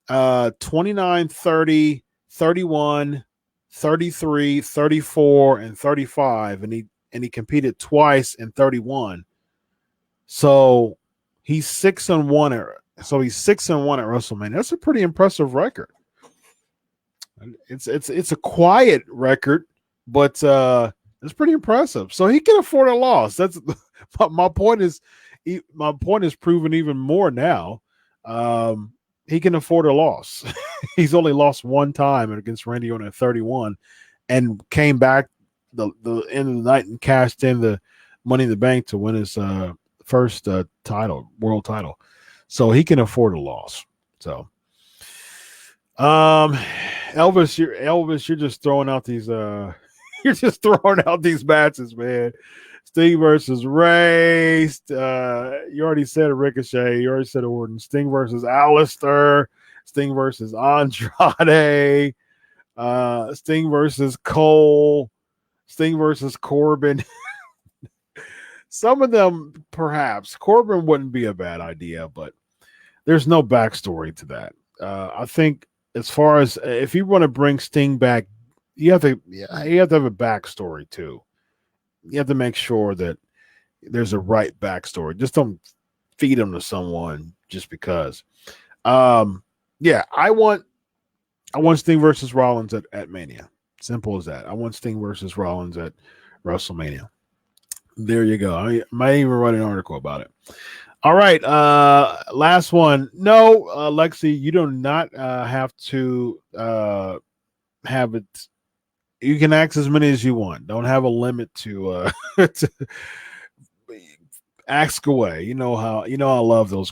S2: 29, 30, 31, 33, 34, and 35. And he competed twice in 31. So he's 6-1 He's 6-1 at WrestleMania. That's a pretty impressive record. It's a quiet record, but it's pretty impressive. So he can afford a loss. That's my point is proven even more now. He can afford a loss. He's only lost one time against Randy Orton at 31 and came back the end of the night and cashed in the Money in the Bank to win his first world title. So he can afford a loss. So Elvis, you're just throwing out these matches, man. Sting versus Ray. You already said Ricochet. You already said Orton. Sting versus Alistair. Sting versus Andrade. Sting versus Cole. Sting versus Corbin. Some of them, perhaps. Corbin wouldn't be a bad idea, but there's no backstory to that. I think as far as if you want to bring Sting back, you have to have a backstory too. You have to make sure that there's a right backstory. Just don't feed him to someone just because. I want Sting versus Rollins at Mania. Simple as that. I want Sting versus Rollins at WrestleMania. There you go. I might even write an article about it. All right. Last one. No, Lexi, you do not have to have it. You can ask as many as you want. Don't have a limit to, to ask away. You know I love those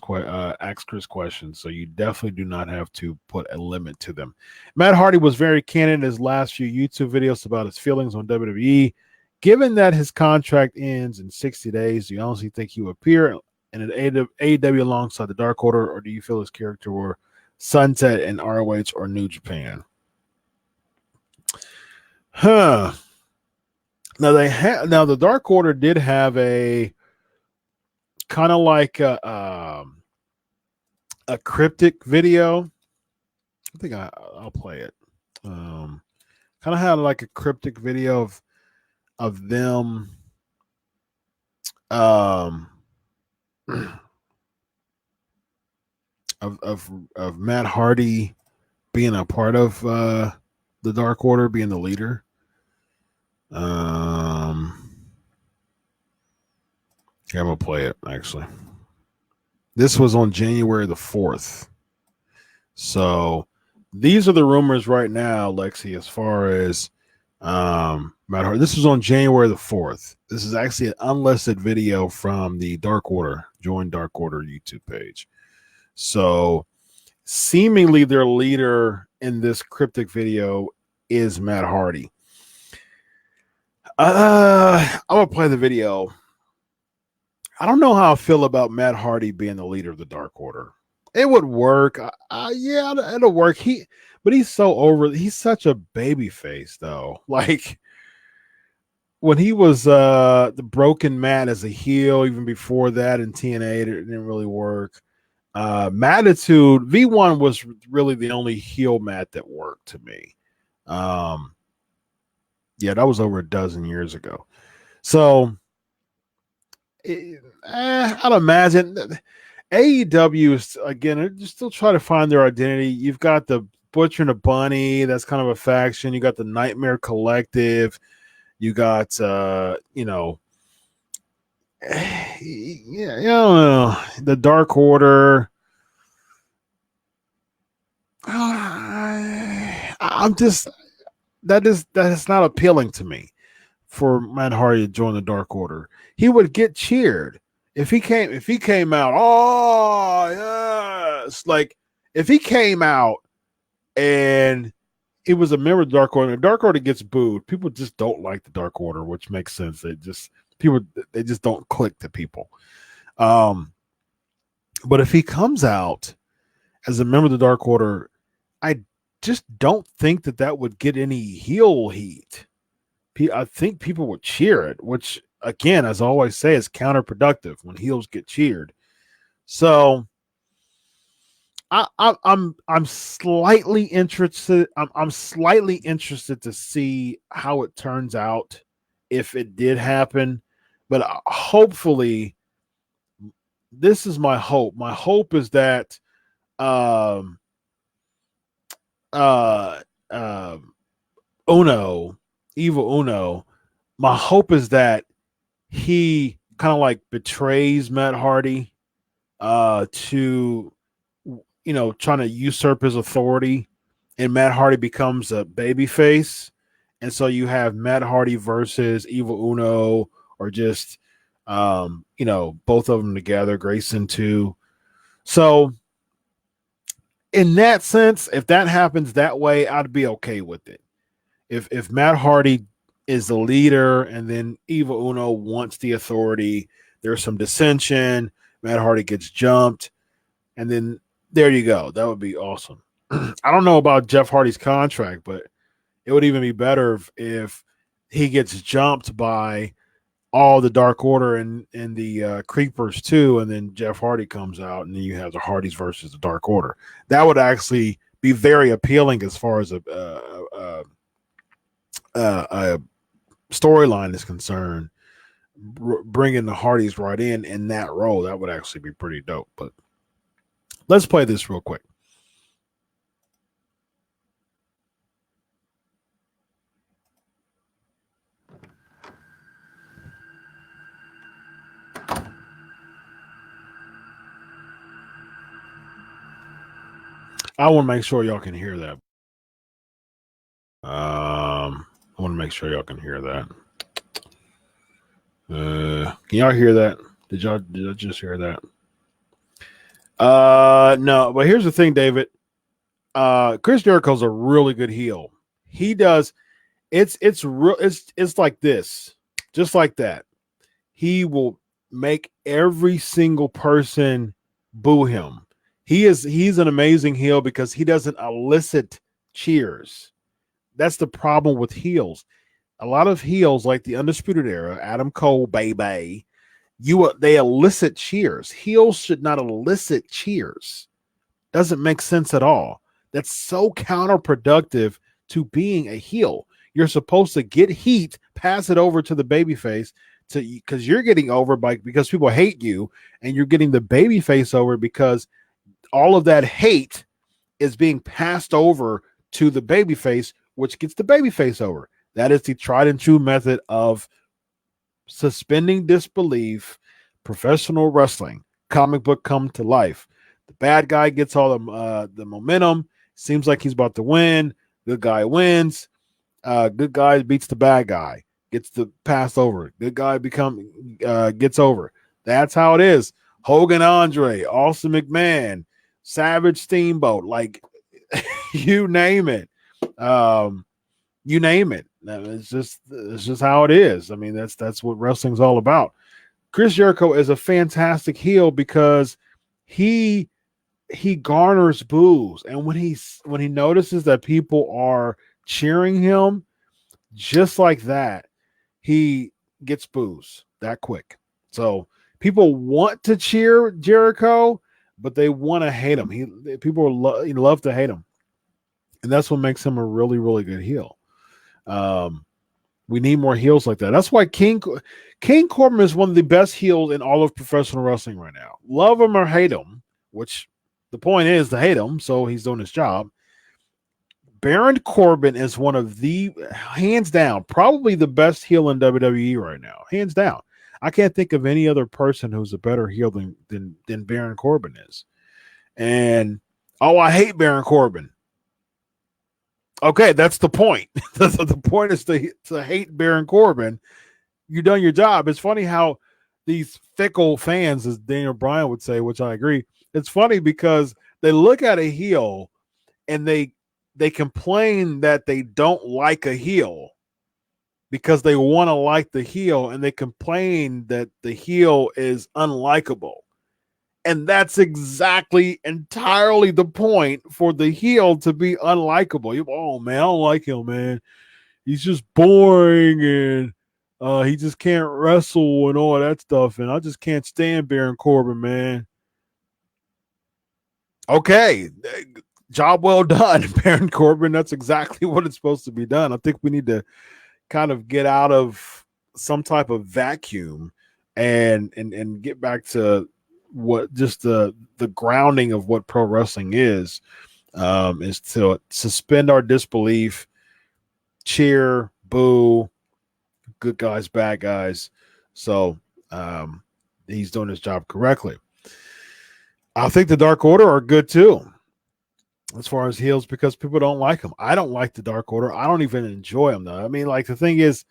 S2: ask Chris questions. So you definitely do not have to put a limit to them. Matt Hardy was very candid in his last few YouTube videos about his feelings on WWE. Given that his contract ends in 60 days, do you honestly think he will appear in an AEW alongside the Dark Order, or do you feel his character will sunset in ROH or New Japan? Now the Dark Order did have a kind of like a cryptic video. I think I'll play it. Kind of had like a cryptic video of them of Matt Hardy being a part of the Dark Order, being the leader. I'm gonna play it actually. This was on January the 4th. So these are the rumors right now, Lexi, as far as Matt Hardy. This was on January the 4th. This is actually an unlisted video from the Dark Order, Join Dark Order YouTube page. So seemingly their leader in this cryptic video is Matt Hardy. I'm gonna play the video. I don't know how I feel about Matt Hardy being the leader of the Dark Order. It would work. Yeah, it'll work. But he's so over. He's such a baby face, though. Like when he was the Broken Matt as a heel, even before that in TNA, it didn't really work. Mattitude V1 was really the only heel Matt that worked to me. Yeah, that was over a dozen years ago. So I'd imagine AEW is, again, they're still trying to find their identity. You've got the Butcher and the Bunny, that's kind of a faction. You got the Nightmare Collective. You got you know, yeah, I don't know, the Dark Order. I'm just that is not appealing to me for Matt Hardy to join the Dark Order. He would get cheered if he came out. Oh yes, like if he came out and it was a member of the Dark Order. The Dark Order gets booed. People just don't like the Dark Order, which makes sense. They just don't click to people. But if he comes out as a member of the Dark Order, I just don't think that would get any heel heat. I think people would cheer it, which again, as I always say, is counterproductive when heels get cheered. So I'm slightly interested. I'm slightly interested to see how it turns out if it did happen, but hopefully, this is my hope. My hope is that Evil Uno. My hope is that he kind of like betrays Matt Hardy to, you know, trying to usurp his authority, and Matt Hardy becomes a babyface, and so you have Matt Hardy versus Evil Uno, or just you know, both of them together, Grayson too. So in that sense, if that happens that way, I'd be okay with it. If Matt Hardy is the leader and then Evil Uno wants the authority, there's some dissension, Matt Hardy gets jumped, and then there you go. That would be awesome. I don't know about Jeff Hardy's contract, but it would even be better if he gets jumped by all the Dark Order and the Creepers too, and then Jeff Hardy comes out, and then you have the Hardys versus the Dark Order. That would actually be very appealing as far as a storyline is concerned. Bringing the Hardys right in that role, that would actually be pretty dope. But let's play this real quick. I want to make sure y'all can hear that. I want to make sure y'all can hear that. Can y'all hear that? Did I just hear that? No, but here's the thing, David. Chris Jericho's a really good heel. He does it's like this, just like that. He will make every single person boo him. He's an amazing heel because he doesn't elicit cheers. That's the problem with heels. A lot of heels, like the Undisputed Era, Adam Cole, baby, they elicit cheers. Heels should not elicit cheers. Doesn't make sense at all. That's so counterproductive to being a heel. You're supposed to get heat, pass it over to the babyface, because you're getting over because people hate you, and you're getting the babyface over because all of that hate is being passed over to the babyface, which gets the babyface over. That is the tried and true method of suspending disbelief, professional wrestling, comic book come to life. The bad guy gets all the momentum. Seems like he's about to win. Good guy wins. Good guy beats the bad guy. Gets the pass over. Good guy gets over. That's how it is. Hogan, Andre, Austin McMahon, Savage, Steamboat, like you name it. You name it. It's just how it is. I mean, that's what wrestling's all about. Chris Jericho is a fantastic heel because he garners boos, and when he notices that people are cheering him just like that, he gets boos that quick. So people want to cheer Jericho, but they want to hate him. People love to hate him, and that's what makes him a really, really good heel. We need more heels like that. That's why King Corbin is one of the best heels in all of professional wrestling right now. Love him or hate him, which the point is to hate him, so he's doing his job. Baron Corbin is one of the, hands down, probably the best heel in WWE right now. Hands down. I can't think of any other person who's a better heel than Baron Corbin is. And, I hate Baron Corbin. Okay, that's the point. The point is to hate Baron Corbin. You've done your job. It's funny how these fickle fans, as Daniel Bryan would say, which I agree, it's funny because they look at a heel and they complain that they don't like a heel because they want to like the heel, and they complain that the heel is unlikable. And that's entirely the point, for the heel to be unlikable. Oh, man, I don't like him, man. He's just boring, and he just can't wrestle and all that stuff. And I just can't stand Baron Corbin, man. Okay, job well done, Baron Corbin. That's exactly what it's supposed to be done. I think we need to kind of get out of some type of vacuum and get back to what just the grounding of what pro wrestling is to suspend our disbelief, cheer, boo, good guys, bad guys. So he's doing his job correctly. I think the Dark Order are good too, as far as heels, because people don't like them. I don't like the Dark Order. I don't even enjoy them, though. I mean, like, the thing is,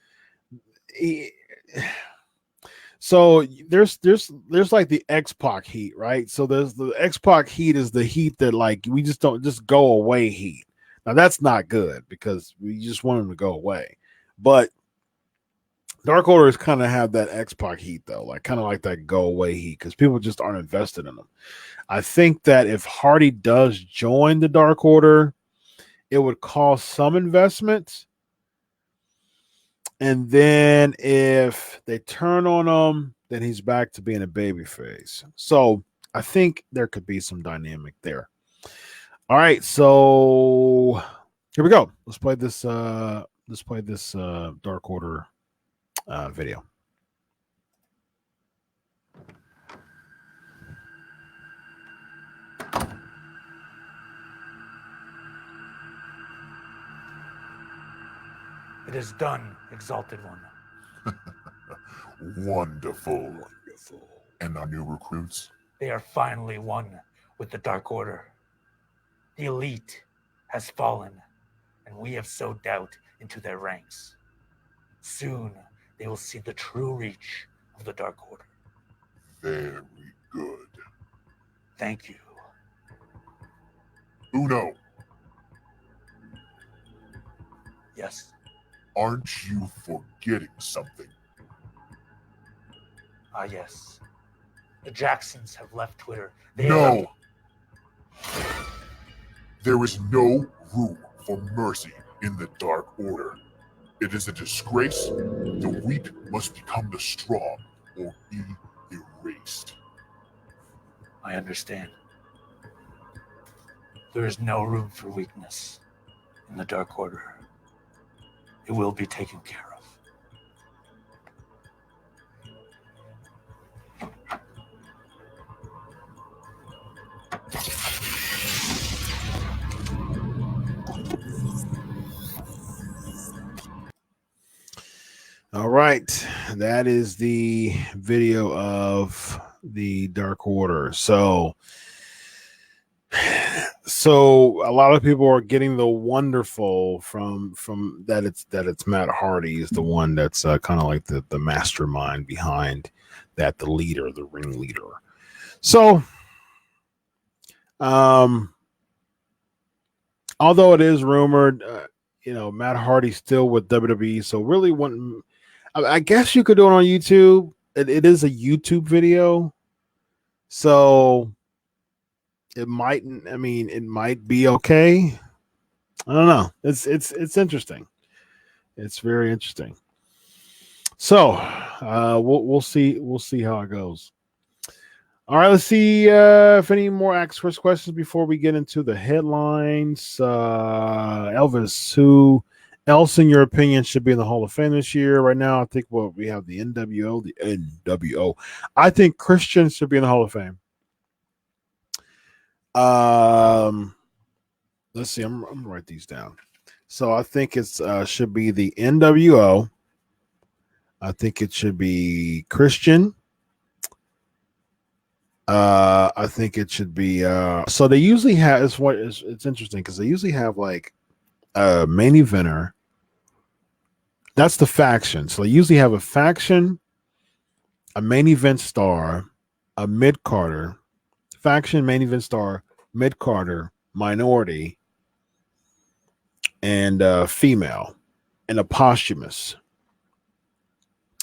S2: so there's like the X-Pac heat, right? So there's the X-Pac heat is the heat that, like, we just don't just go away heat. Now that's not good because we just want them to go away. But Dark Orders kind of have that X-Pac heat, though, like kind of like that go away heat, because people just aren't invested in them. I think that if Hardy does join the Dark Order, it would cost some investment. And then if they turn on him, then he's back to being a babyface. So I think there could be some dynamic there. All right, so here we go. Let's play this Dark Order video.
S4: It is done, Exalted One.
S5: Wonderful. And our new recruits?
S4: They are finally one with the Dark Order. The elite has fallen, and we have sowed doubt into their ranks. Soon, they will see the true reach of the Dark Order.
S5: Very good.
S4: Thank you.
S5: Uno,
S4: Yes.
S5: aren't you forgetting something?
S4: Ah, yes. The Jacksons have left Twitter. They
S5: No! There is no room for mercy in the Dark Order. It is a disgrace. The weak must become the strong or be erased.
S4: I understand. There is no room for weakness in the Dark Order. It will be taken care of.
S2: All right, that is the video of the Dark Order. So a lot of people are getting the wonderful from that it's Matt Hardy is the one that's kind of like the mastermind behind that, the leader, the ringleader. So although it is rumored, Matt Hardy's still with WWE, so really wouldn't. I guess you could do it on YouTube. It is a YouTube video, so it might. I mean, it might be okay. I don't know. It's interesting. It's very interesting. So we'll see. We'll see how it goes. All right, let's see if any more Ask Chris questions before we get into the headlines. Elvis, who else, in your opinion, should be in the Hall of Fame this year? Right now, I think we have the NWO. The NWO. I think Christian should be in the Hall of Fame. let's see. I'm gonna write these down. So I think it's should be the NWO. I think it should be Christian. I think it should be so they usually have it's interesting because they usually have like a main eventer. That's the faction. So they usually have a faction, a main event star, a mid-carder, faction, main event star, mid-carder, minority, and female, and a posthumous.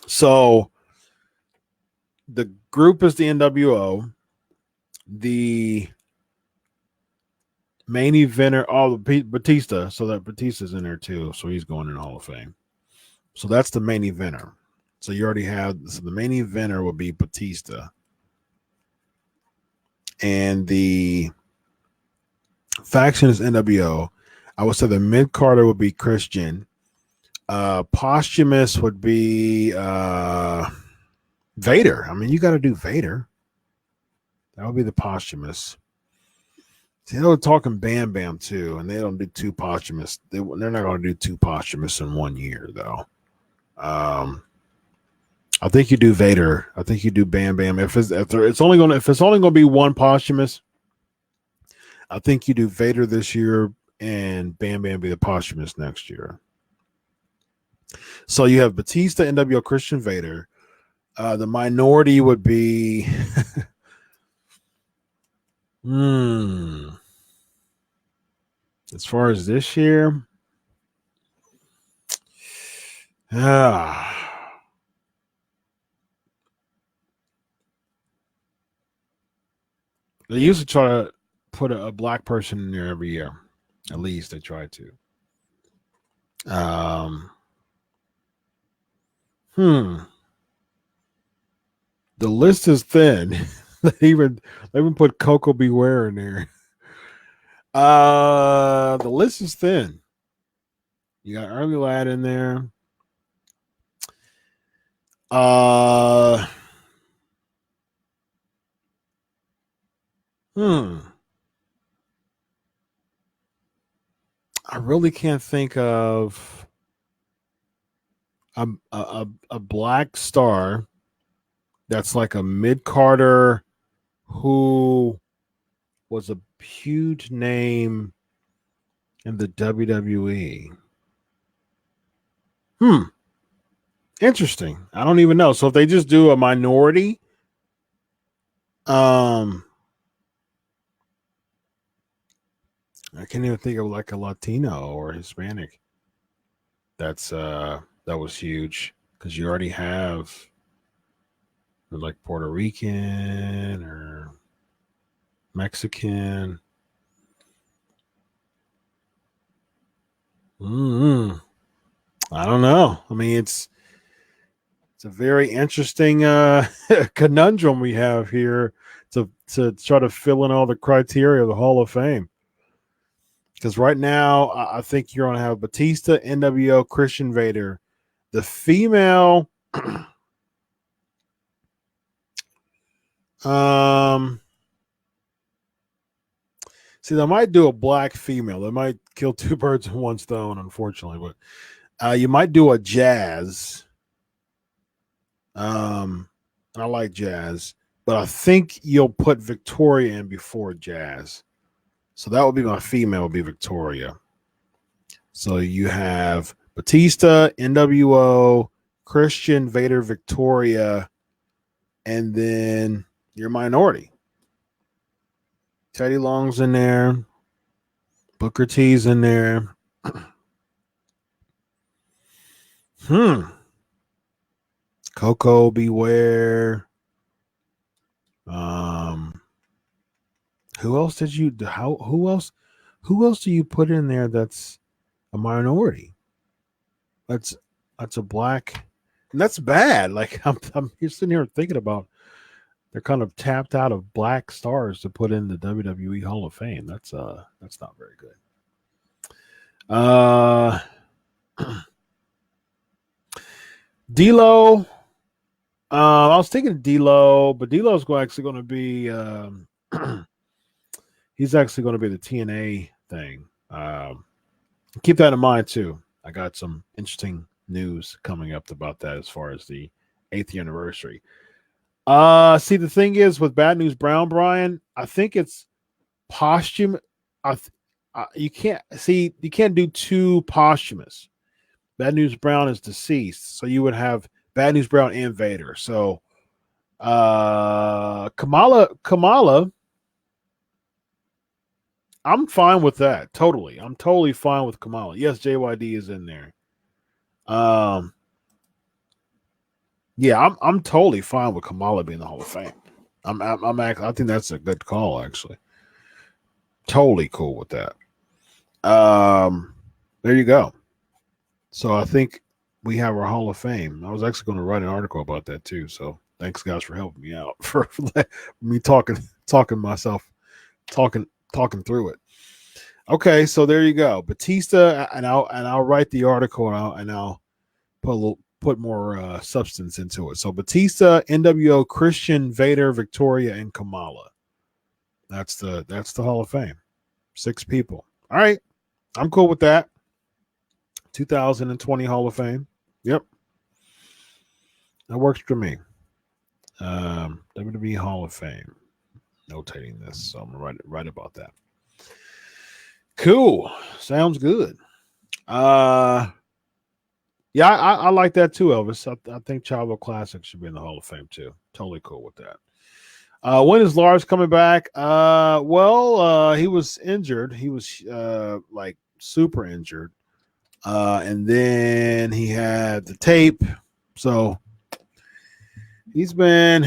S2: So the group is the NWO. The main eventer, Batista. So that Batista's in there too. So he's going in the Hall of Fame. So that's the main eventer. So you already have, so the main eventer will be Batista. And the faction is NWO. I would say the mid-carder would be Christian. Posthumous would be Vader. I mean, you got to do Vader. That would be the posthumous. See, they were talking Bam Bam too, and they don't do two posthumous. They're not going to do two posthumous in 1 year, though. I think you do Vader. I think you do Bam Bam. If it's only going to be one posthumous, I think you do Vader this year and Bam Bam be the posthumous next year. So you have Batista, NWO, Christian, Vader. The minority would be as far as this year, they used to try to put a black person in there every year. At least they try to. The list is thin. They even put Coco Beware in there. The list is thin. You got Early Lad in there. I really can't think of a black star that's like a mid-carder who was a huge name in the WWE. Interesting. I don't even know. So if they just do a minority, I can't even think of like a Latino or Hispanic. That was huge because you already have like Puerto Rican or Mexican. I don't know. I mean, it's a very interesting conundrum we have here to try to fill in all the criteria of the Hall of Fame. Because right now, I think you're going to have Batista, NWO, Christian, Vader. The female, see, they might do a black female. They might kill two birds with one stone, unfortunately. But you might do a Jazz. And I like Jazz. But I think you'll put Victoria in before Jazz. So that would be my female, would be Victoria. So you have Batista, NWO, Christian, Vader, Victoria, and then your minority. Teddy Long's in there. Booker T's in there. Coco Beware. Who else did you who else do you put in there that's a minority? That's a black, and that's bad. Like I'm just sitting here thinking about they're kind of tapped out of black stars to put in the WWE Hall of Fame. That's not very good. D'Lo. I was thinking D'Lo, but D'Lo's actually going to be he's actually going to be the TNA thing. Keep that in mind too. I got some interesting news coming up about that as far as the 8th anniversary. See, the thing is with Bad News Brown, Brian, I think it's posthumous. You can't do two posthumous. Bad News Brown is deceased, so you would have Bad News Brown and Vader. So Kamala, I'm fine with that. Totally. I'm totally fine with Kamala. Yes, JYD is in there. Yeah, I'm totally fine with Kamala being in the Hall of Fame. I think that's a good call, actually. Totally cool with that. There you go. So I think we have our Hall of Fame. I was actually going to write an article about that too. So thanks guys for helping me out for me talking through it. Okay, so there you go. Batista, and I'll write the article and I'll put more substance into it. So Batista, NWO, Christian, Vader, Victoria, and Kamala. That's the Hall of Fame. 6 people. All right, I'm cool with that. 2020 Hall of Fame. Yep, that works for me. WWE Hall of Fame. Notating this, so I'm gonna write about that. Cool. Sounds good. Yeah, I like that too, Elvis. I think Chavo Classic should be in the Hall of Fame too. Totally cool with that. When is Lars coming back? Well, he was injured. He was like super injured. And then he had the tape. So he's been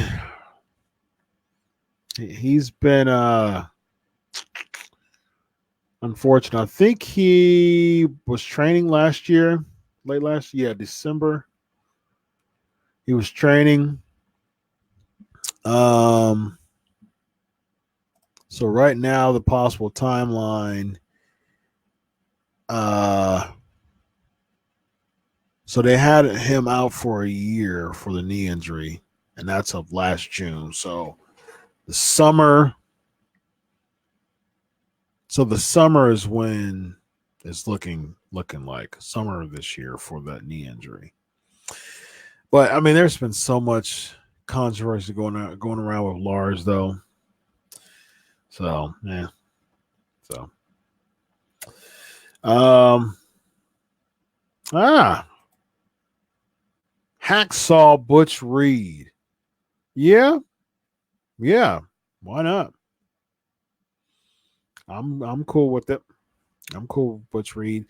S2: unfortunate. I think he was training last year, late last year, December. He was training. So right now the possible timeline. So they had him out for a year for the knee injury, and that's of last June. So the summer. So the summer is when it's looking like summer of this year for that knee injury. But I mean, there's been so much controversy going around with Lars, though. So yeah. So Hacksaw Butch Reed. Yeah. Why not? I'm cool with it. I'm cool with Butch Reed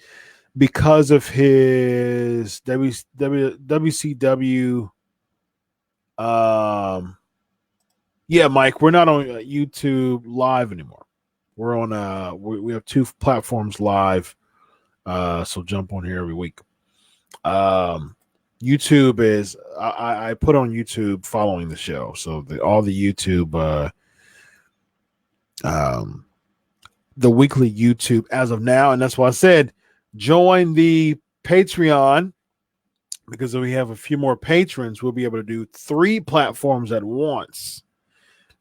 S2: because of his WCW. Yeah, Mike, we're not on YouTube Live anymore. We're on we have 2 platforms live. So jump on here every week. YouTube is I put on YouTube following the show. So all the YouTube the weekly YouTube as of now, and that's why I said join the Patreon, because if we have a few more patrons, we'll be able to do 3 platforms at once.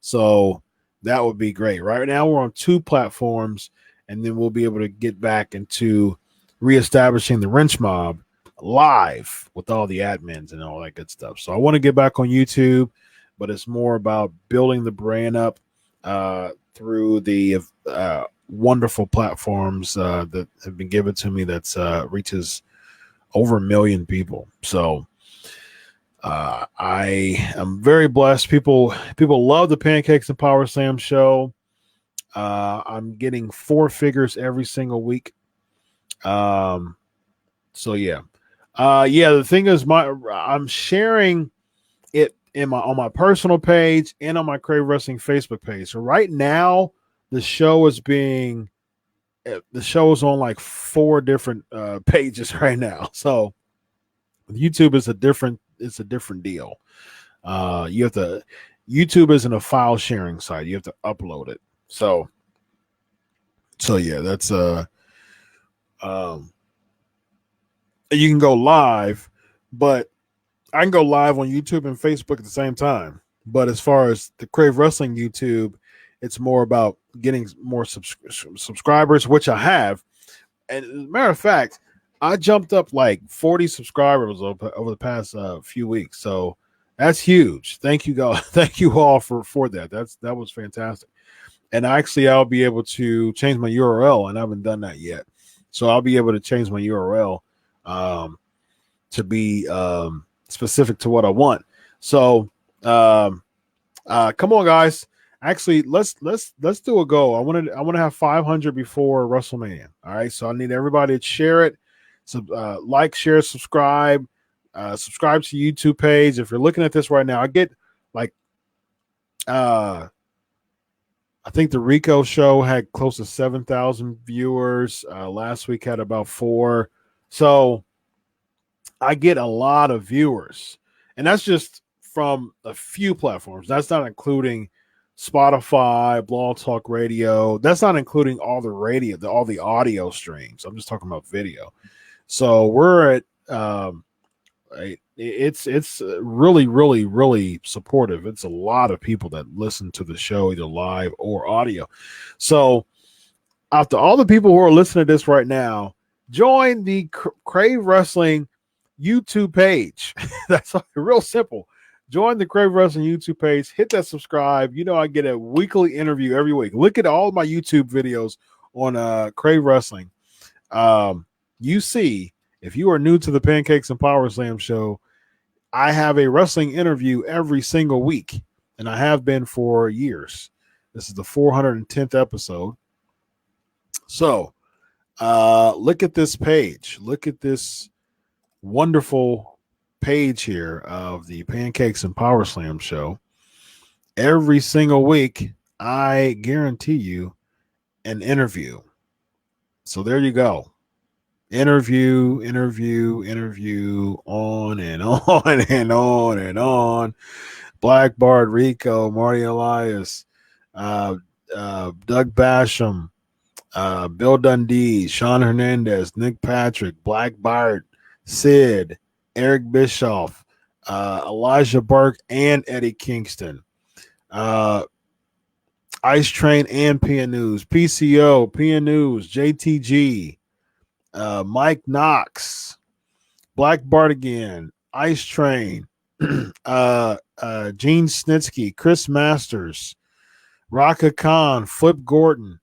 S2: So that would be great. Right now we're on 2 platforms, and then we'll be able to get back into reestablishing the Wrench Mob live with all the admins and all that good stuff. So I want to get back on YouTube, but it's more about building the brand up through the wonderful platforms that have been given to me that's reaches over 1 million people. So I am very blessed. People love the Pancakes and Powerslam show. I'm getting 4 figures every single week. So yeah. The thing is, I'm sharing it on my personal page and on my Crave Wrestling Facebook page. So right now, the show is on like 4 different pages right now. So YouTube is a different deal. YouTube isn't a file sharing site. You have to upload it. So yeah, that's you can go live, but I can go live on YouTube and Facebook at the same time. But as far as the Crave Wrestling YouTube, it's more about getting more subscribers, which I have. And as a matter of fact, I jumped up like 40 subscribers over the past few weeks. So that's huge. Thank you, guys. Thank you all for that. That was fantastic. And actually, I'll be able to change my URL, and I haven't done that yet. So I'll be able to change my URL to be specific to what I want. So come on, guys. Actually, let's do a goal. I want to have 500 before WrestleMania. All right. So I need everybody to share it. So like, share, subscribe. Subscribe to the YouTube page. If you're looking at this right now, I get like I think the Rico show had close to 7,000 viewers. Last week had about 4. So I get a lot of viewers. And that's just from a few platforms. That's not including Spotify, Blog Talk Radio. That's not including all the radio, all the audio streams. I'm just talking about video. So we're at it's really, really, really supportive. It's a lot of people that listen to the show, either live or audio. So after all the people who are listening to this right now, join the Crave Wrestling YouTube page. That's real simple. Join the Crave Wrestling YouTube page. Hit that subscribe. You know, I get a weekly interview every week. Look at all my YouTube videos on Crave Wrestling. You see, if you are new to the Pancakes and Powerslam show, I have a wrestling interview every single week, and I have been for years. This is the 410th episode. So look at this page. Look at this wonderful page here of the Pancakes and Powerslam show. Every single week, I guarantee you an interview. So there you go. Interview, on and on and on and on. Black Bart, Rico, Marty Elias, Doug Basham, Bill Dundee, Sean Hernandez, Nick Patrick, Black Bart, Sid, Eric Bischoff, Elijah Burke, and Eddie Kingston. Ice Train and PN News, PCO, PN News, JTG, Mike Knox, Black Bart again, Ice Train, Gene Snitsky, Chris Masters, Raka Khan, Flip Gordon,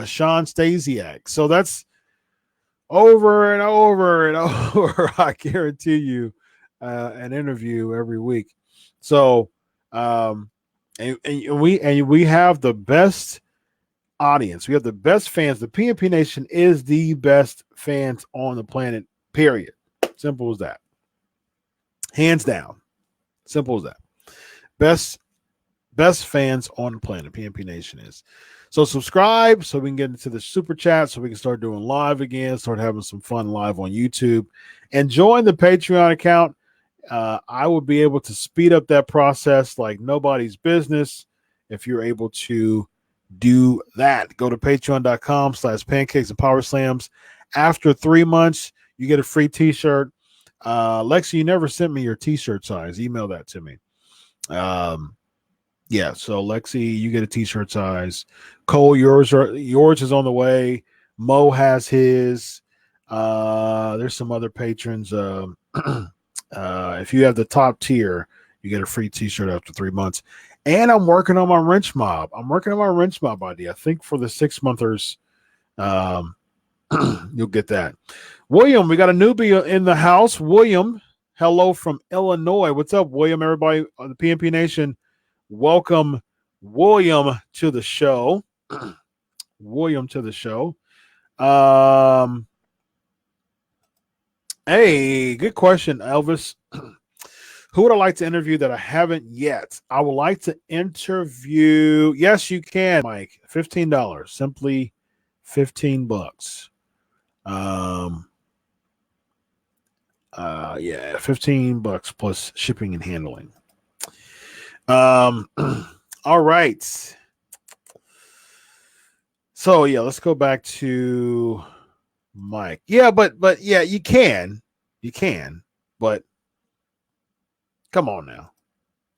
S2: Sean Stasiak. So that's over and over and over. I guarantee you an interview every week. So and we have the best audience. We have the best fans. The PNP Nation is the best fans on the planet, period. Simple as that. Hands down. Simple as that. Best fans on the planet, PNP Nation is. So subscribe so we can get into the super chat, so we can start doing live again, start having some fun live on YouTube, and join the Patreon account. I will be able to speed up that process like nobody's business if you're able to do that. Go to patreon.com/pancakes and powerslams. After 3 months, you get a free t-shirt. Lexi, you never sent me your t-shirt size. Email that to me. Yeah, so Lexi, you get a t-shirt size. Cole, yours is on the way. Mo has his. There's some other patrons. If you have the top tier, you get a free t-shirt after 3 months. And I'm working on my wrench mob. Idea. I think for the 6-monthers, you'll get that. William, we got a newbie in the house. William, hello from Illinois. What's up, William? Everybody on the PNP Nation, welcome William to the show. William to the show. Hey, good question, Elvis. Who would I like to interview that I haven't yet? I would like to interview. Yes, you can, Mike. $15. Simply $15. Yeah, $15 plus shipping and handling. All right. So yeah, let's go back to Mike. Yeah, but yeah, you can, but come on now.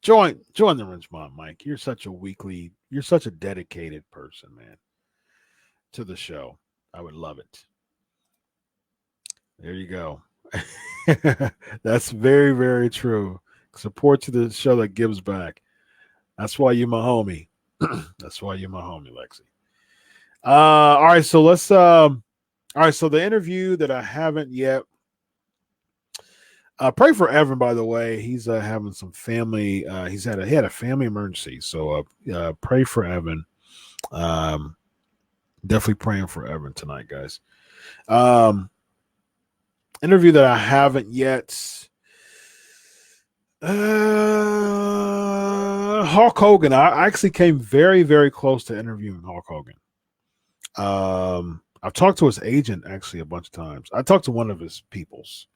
S2: Join the wrench mob, Mike. You're such a weekly You're such a dedicated person, man, to the show. I would love it. There you go. That's very, very true. Support to the show that gives back. That's why you're my homie. That's why you're my homie, Lexi. All right, so let's all right, so the interview that I haven't yet. Pray for Evan, by the way. He's having some family. He had a family emergency, so pray for Evan. Definitely praying for Evan tonight, guys. Interview that I haven't yet. Hulk Hogan. I actually came very, very close to interviewing Hulk Hogan. I've talked to his agent actually a bunch of times. I talked to one of his peoples.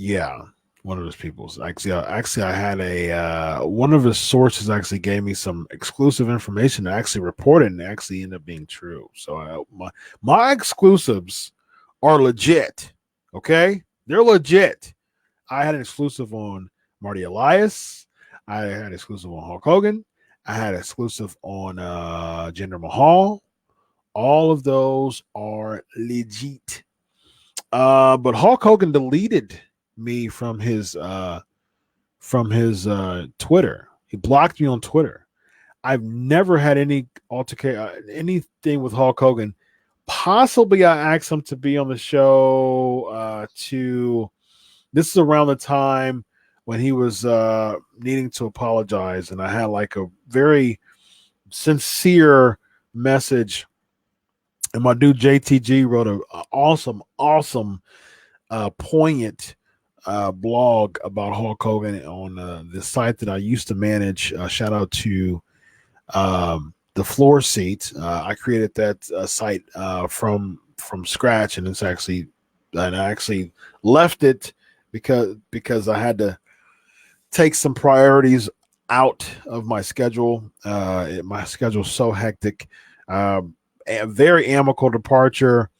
S2: Yeah, one of his peoples. Actually, I had a one of his sources actually gave me some exclusive information that actually reported and actually ended up being true. So my exclusives are legit. Okay, they're legit. I had an exclusive on Marty Elias. I had an exclusive on Hulk Hogan. I had an exclusive on Jinder Mahal. All of those are legit. But Hulk Hogan deleted me from his Twitter. He blocked me on Twitter. I've never had any anything with Hulk Hogan. Possibly I asked him to be on the show this is around the time when he was needing to apologize, and I had like a very sincere message. And my dude JTG wrote an awesome, poignant blog about Hulk Hogan on the site that I used to manage. Shout out to the Floor Seat. I created that site from scratch, and I actually left it because I had to take some priorities out of my schedule. My schedule's so hectic. A very amicable departure,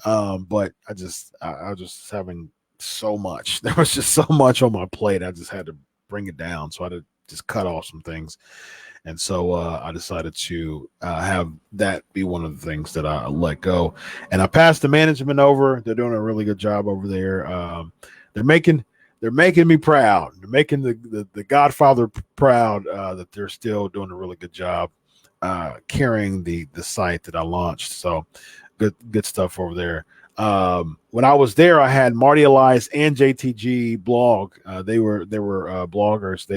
S2: but I was just having so much. There was just so much on my plate. I just had to bring it down. So I had to just cut off some things. And so I decided to have that be one of the things that I let go. And I passed the management over. They're doing a really good job over there. They're making me proud. They're making the Godfather proud that they're still doing a really good job carrying the site that I launched. So good stuff over there. When I was there, I had Marty Elias and JTG blog. They were bloggers.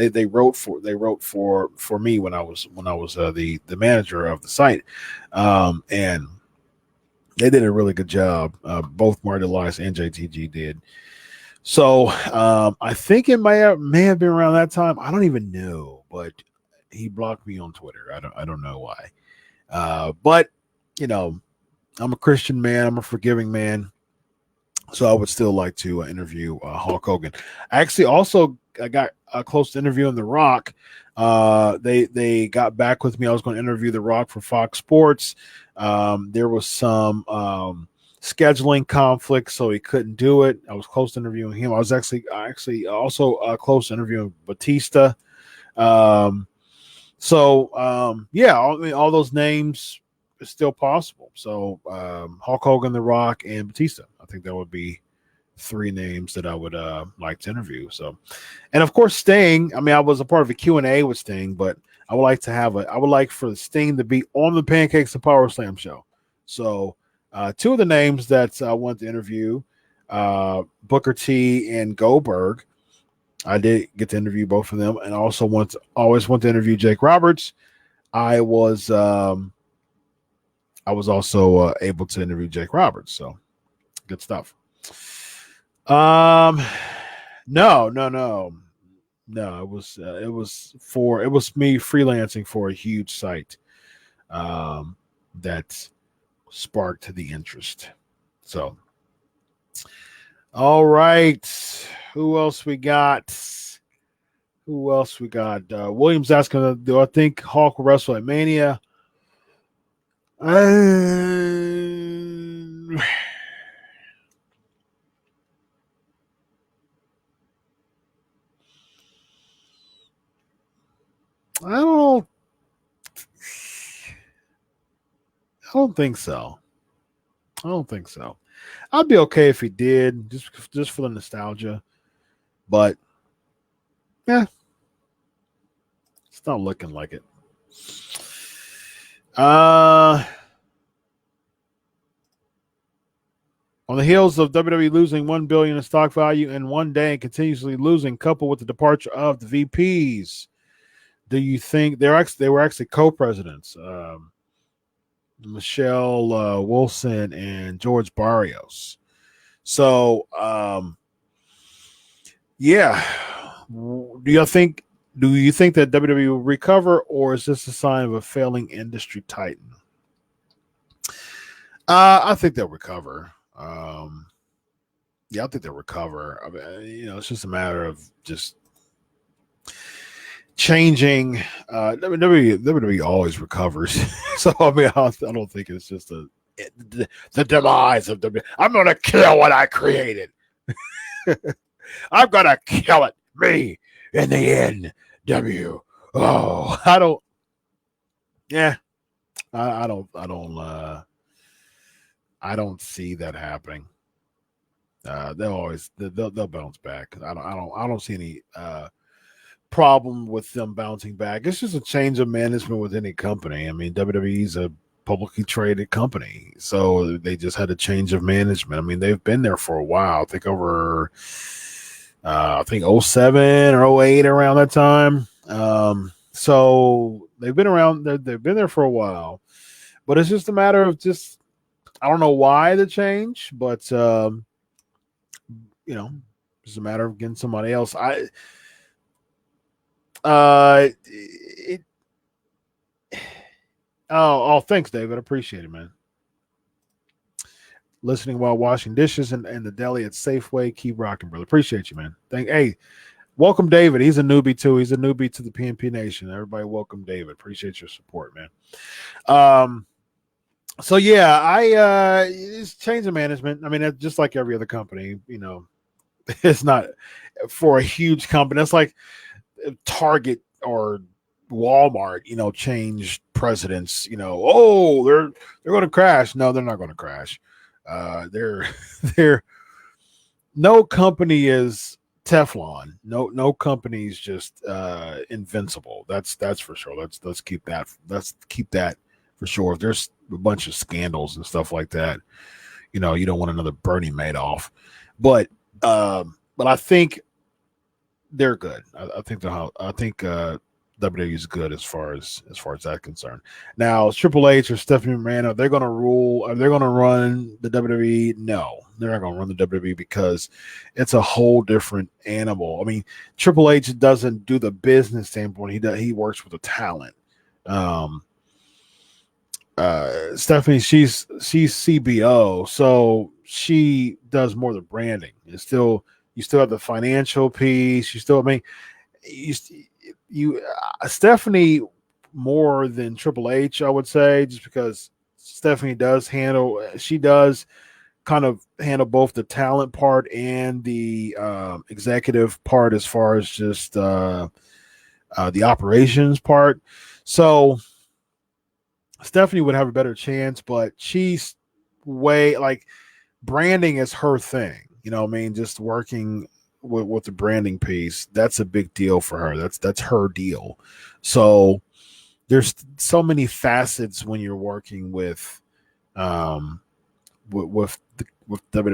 S2: They wrote for me when I was the manager of the site, and they did a really good job. Both Marty Elias and JTG did. So I think it may have been around that time. I don't even know, but he blocked me on Twitter. I don't know why. But you know, I'm a Christian man. I'm a forgiving man. So I would still like to interview Hulk Hogan. Actually, I got close to interviewing The Rock. They got back with me. I was going to interview The Rock for Fox Sports. There was some scheduling conflict, so he couldn't do it. I was close to interviewing him. I was actually also close to interviewing Batista. Yeah, I mean, all those names is still possible. So Hulk Hogan, The Rock, and Batista. I think that would be three names that I would like to interview. So, and of course Sting. I mean, I was a part of a Q&A with Sting, but I would like for Sting to be on the Pancakes and Powerslam show. So two of the names that I want to interview, Booker T and Goldberg. I did get to interview both of them, and also always want to interview Jake Roberts. I was also able to interview Jake Roberts, so good stuff. No. It was me freelancing for a huge site that sparked the interest. So, all right. Who else we got? Williams asking, do I think Hulk will wrestle at Mania? don't think so. I don't think so. I'd be okay if he did, just for the nostalgia. But yeah, it's not looking like it. On the heels of WWE losing $1 billion in stock value in one day and continuously losing, coupled with the departure of the VPs, do you think they were actually co-presidents? Michelle Wilson and George Barrios. So, yeah. Do you think that WWE will recover, or is this a sign of a failing industry titan? I think they'll recover. Yeah, I think they'll recover. I mean, it's just a matter of just changing. WWE always recovers. So I mean, I don't think it's just the demise of WWE. I'm gonna kill what I created. I'm gonna kill it, me, in the NWO. I don't. Yeah, I don't see that happening. They'll bounce back. I don't see any problem with them bouncing back. It's just a change of management with any company. I mean, WWE's a publicly traded company, so they just had a change of management. I mean, they've been there for a while. I think over, I think 07 or 08, around that time. So they've been around. They've been there for a while, but it's just a matter of just. I don't know why the change, but it's a matter of getting somebody else. Thanks, David. Appreciate it, man. Listening while washing dishes in the deli at Safeway. Keep rocking, brother. Appreciate you, man. Hey, welcome, David. He's a newbie too. He's a newbie to the PNP Nation. Everybody, welcome, David. Appreciate your support, man. So yeah, it's change of management. I mean, just like every other company, it's not for a huge company. It's like Target or Walmart, changed presidents. They're going to crash. No, they're not going to crash. They're no company is Teflon. No company is just invincible. That's for sure. Let's keep that. Let's keep that for sure. If there's a bunch of scandals and stuff like that, you don't want another Bernie Madoff. But I think they're good. I think WWE is good as far as that's concerned. Now, Triple H or Stephanie McMahon, are they going to rule? Are they going to run the WWE? No, they're not going to run the WWE because it's a whole different animal. I mean, Triple H doesn't do the business standpoint. He works with the talent. Stephanie, she's CBO, so she does more of the branding. You still have the financial piece. Stephanie more than Triple H, I would say, just because Stephanie does kind of handle both the talent part and the executive part as far as just the operations part. So Stephanie would have a better chance, but she's branding is her thing. Just working with the branding piece, that's a big deal for her. That's her deal. So there's so many facets when you're working with WWE.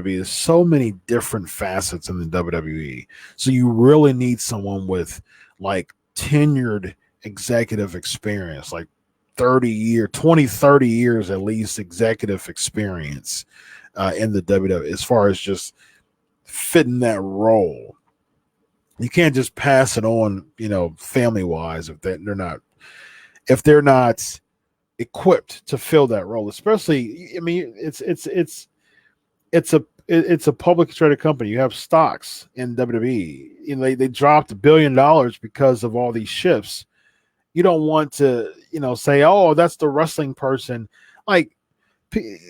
S2: There's so many different facets in the WWE. So you really need someone with tenured executive experience, 30 years at least executive experience in the WWE as far as just fitting that role. You can't just pass it on, family wise if they're not equipped to fill that role. Especially, I mean, it's a publicly traded company. You have stocks in WWE. They dropped $1 billion because of all these shifts. You don't want to, say, oh, that's the wrestling person.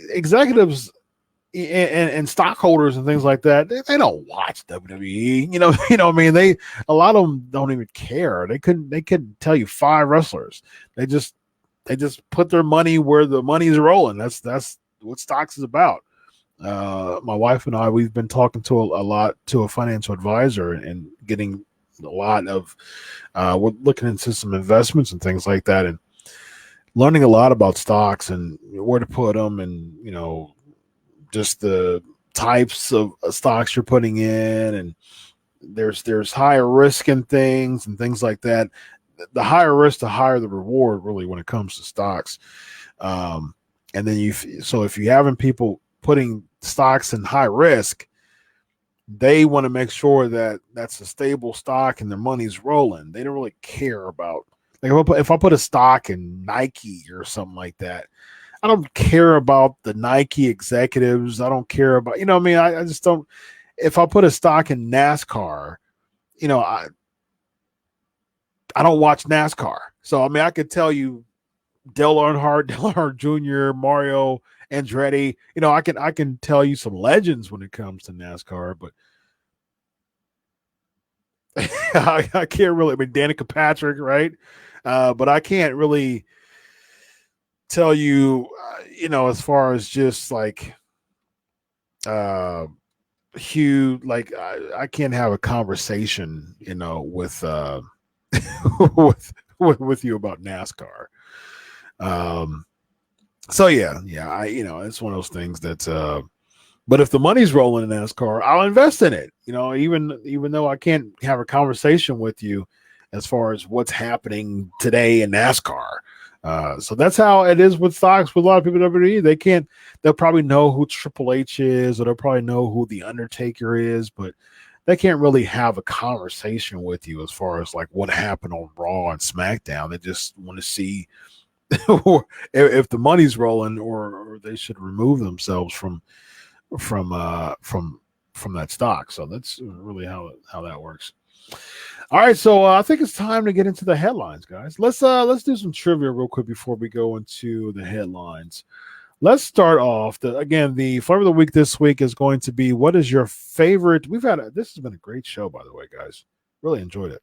S2: Executives and stockholders and things like that, they don't watch WWE. I mean, a lot of them don't even care. They couldn't tell you 5 wrestlers. They just They just put their money where the money's rolling. That's what stocks is about. My wife and I, we've been talking to a lot to a financial advisor and getting a lot of we're looking into some investments and things like that, and learning a lot about stocks and where to put them, and just the types of stocks you're putting in, and there's higher risk in things and things like that. The higher risk, the higher the reward, really, when it comes to stocks. And then if you having people putting stocks in high risk, they want to make sure that that's a stable stock and their money's rolling. They don't really care about, like, if I put a stock in Nike or something like that, I don't care about the Nike executives. I don't care about, I just don't. If I put a stock in NASCAR, I don't watch NASCAR. So, I could tell you Dale Earnhardt Jr., Mario Andretti, I can tell you some legends when it comes to NASCAR, but I can't really, Danica Patrick, right? But I can't really tell you, as far as just like, Hugh, like I can't have a conversation, with with you about NASCAR. So yeah, it's one of those things that. But if the money's rolling in NASCAR, I'll invest in it. Even though I can't have a conversation with you as far as what's happening today in NASCAR. So that's how it is with stocks with a lot of people at WWE. They'll probably know who Triple H is, or they'll probably know who The Undertaker is, but they can't really have a conversation with you as far as like what happened on Raw and SmackDown. They just want to see if the money's rolling, or they should remove themselves from that stock. So that's really how that works. All right, so I think it's time to get into the headlines, guys. Let's do some trivia real quick before we go into the headlines. Let's start off. The flavor of the week this week is going to be, what is your favorite? This has been a great show, by the way, guys. Really enjoyed it.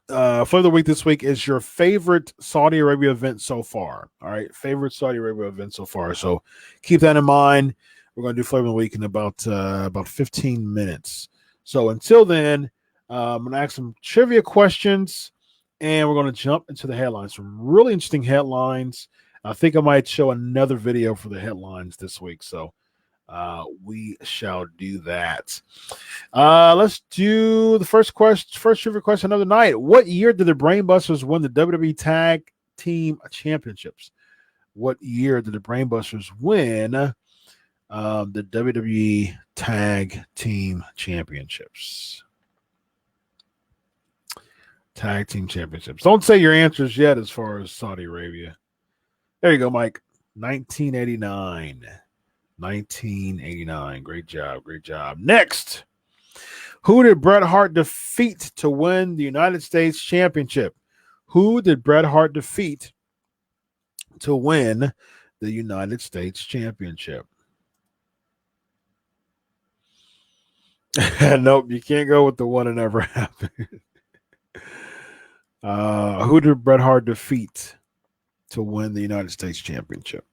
S2: Flavor of the week this week is your favorite Saudi Arabia event so far. All right, favorite Saudi Arabia event so far. So keep that in mind. We're going to do flavor of the week in about 15 minutes. So until then, I'm going to ask some trivia questions, and we're going to jump into the headlines. Some really interesting headlines. I think I might show another video for the headlines this week. So we shall do that. Let's do the first trivia question of the night. What year did the Brainbusters win the WWE Tag Team Championships? What year did the Brainbusters win the WWE Tag Team Championships? Tag Team Championships. Don't say your answers yet as far as Saudi Arabia. There you go, Mike. 1989. 1989. Great job. Next, who did Bret Hart defeat to win the United States Championship? Who did Bret Hart defeat to win the United States Championship? Nope, you can't go with the one that never happened. Who did Bret Hart defeat to win the United States Championship?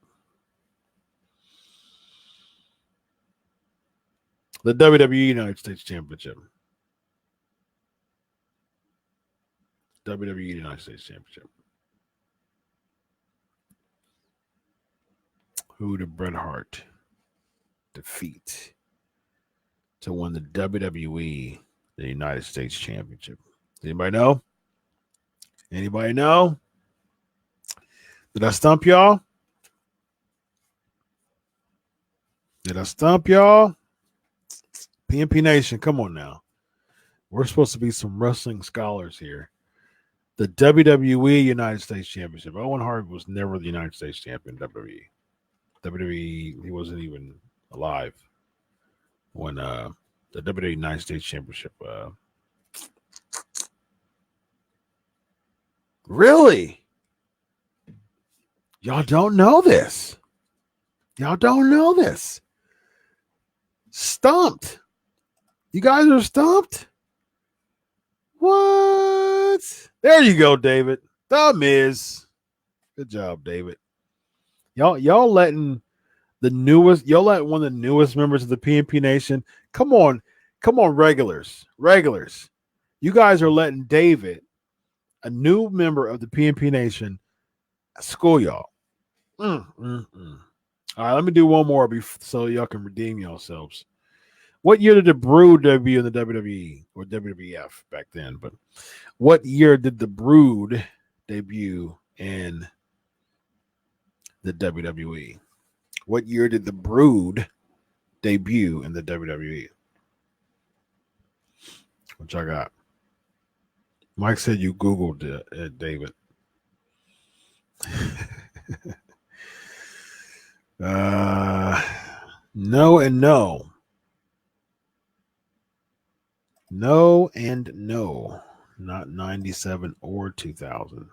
S2: The WWE United States Championship. WWE United States Championship. Who did Bret Hart defeat to win the WWE, the United States Championship? Anybody know? Anybody know? Did I stump y'all? Did I stump y'all? PNP Nation, come on now. We're supposed to be some wrestling scholars here. The WWE United States Championship. Owen Hart was never the United States champion in WWE. WWE, he wasn't even alive when the WWE United States Championship. Really? Y'all don't know this. Y'all don't know this. Stumped. You guys are stumped? What? There you go, David. The Miz. Good job, David. Y'all letting one of the newest members of the PNP Nation. Come on, regulars. You guys are letting David, a new member of the PNP Nation, school y'all. All right, let me do one more so y'all can redeem yourselves. What year did the Brood debut in the WWE or WWF back then? But what year did the Brood debut in the WWE? What year did the Brood debut in the WWE? What y'all got? Mike said you Googled it, David. No and no. No and no. Not 97 or 2000.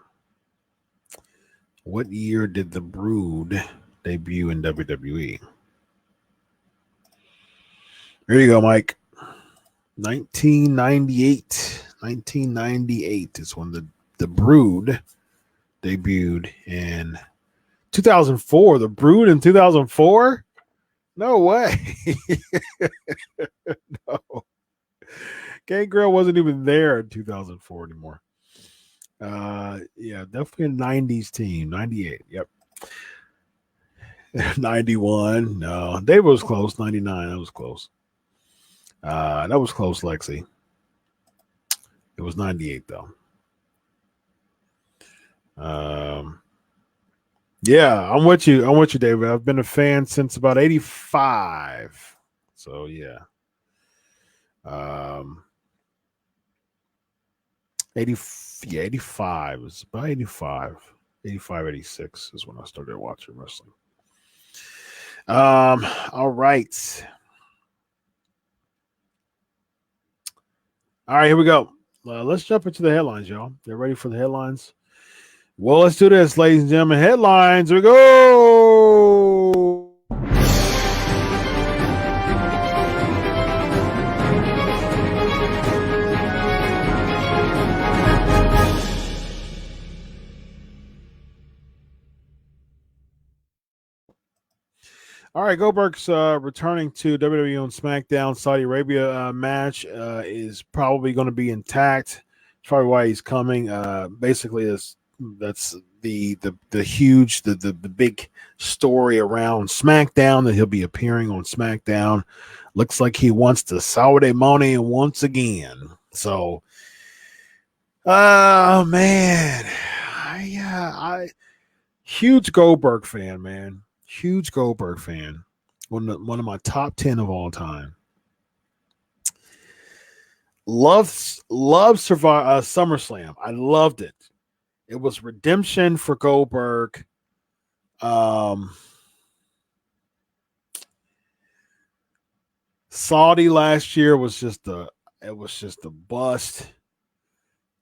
S2: What year did the Brood debut in WWE? There you go, Mike. 1998. 1998 is when the Brood debuted in 2004. The Brood in 2004? No way. No. Gangrel wasn't even there in 2004 anymore. Yeah, definitely a 90s team. 98. Yep. 91. No. David was close. 99. That was close. That was close, Lexi. It was 98 though. Yeah, I'm with you. David. I've been a fan since about 85. So yeah. 85. It's about 85. 85, 86 is when I started watching wrestling. All right. All right, here we go. Let's jump into the headlines, y'all. They're ready for the headlines. Well, let's do this, ladies and gentlemen. Headlines. Here we go. All right, Goldberg's returning to WWE on SmackDown. Saudi Arabia match is probably going to be intact. That's probably why he's coming. Basically, that's the huge, the big story around SmackDown, that he'll be appearing on SmackDown. Looks like he wants the Saudi money once again. So, oh man, huge Goldberg fan, man. Huge Goldberg fan. One of my top 10 of all time. Loved SummerSlam. I loved it. It was redemption for Goldberg. Saudi last year was just a bust.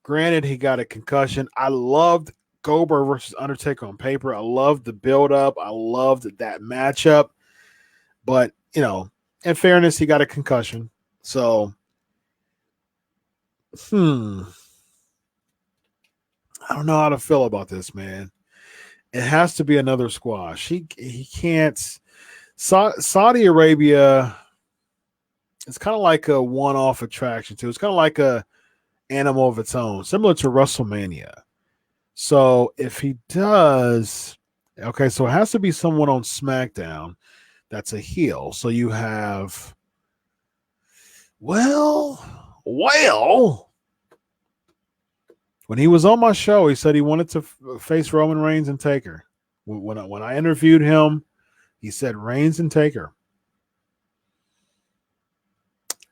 S2: Granted, he got a concussion. I loved Goldberg versus Undertaker on paper. I loved the build-up. I loved that matchup. But, in fairness, he got a concussion. So, I don't know how to feel about this, man. It has to be another squash. He can't. Saudi Arabia, it's kind of like a one-off attraction, too. It's kind of like a animal of its own, similar to WrestleMania. So if he does, okay, so it has to be someone on SmackDown that's a heel. So you have, well, when he was on my show, he said he wanted to face Roman Reigns and Taker. When I interviewed him, he said Reigns and Taker.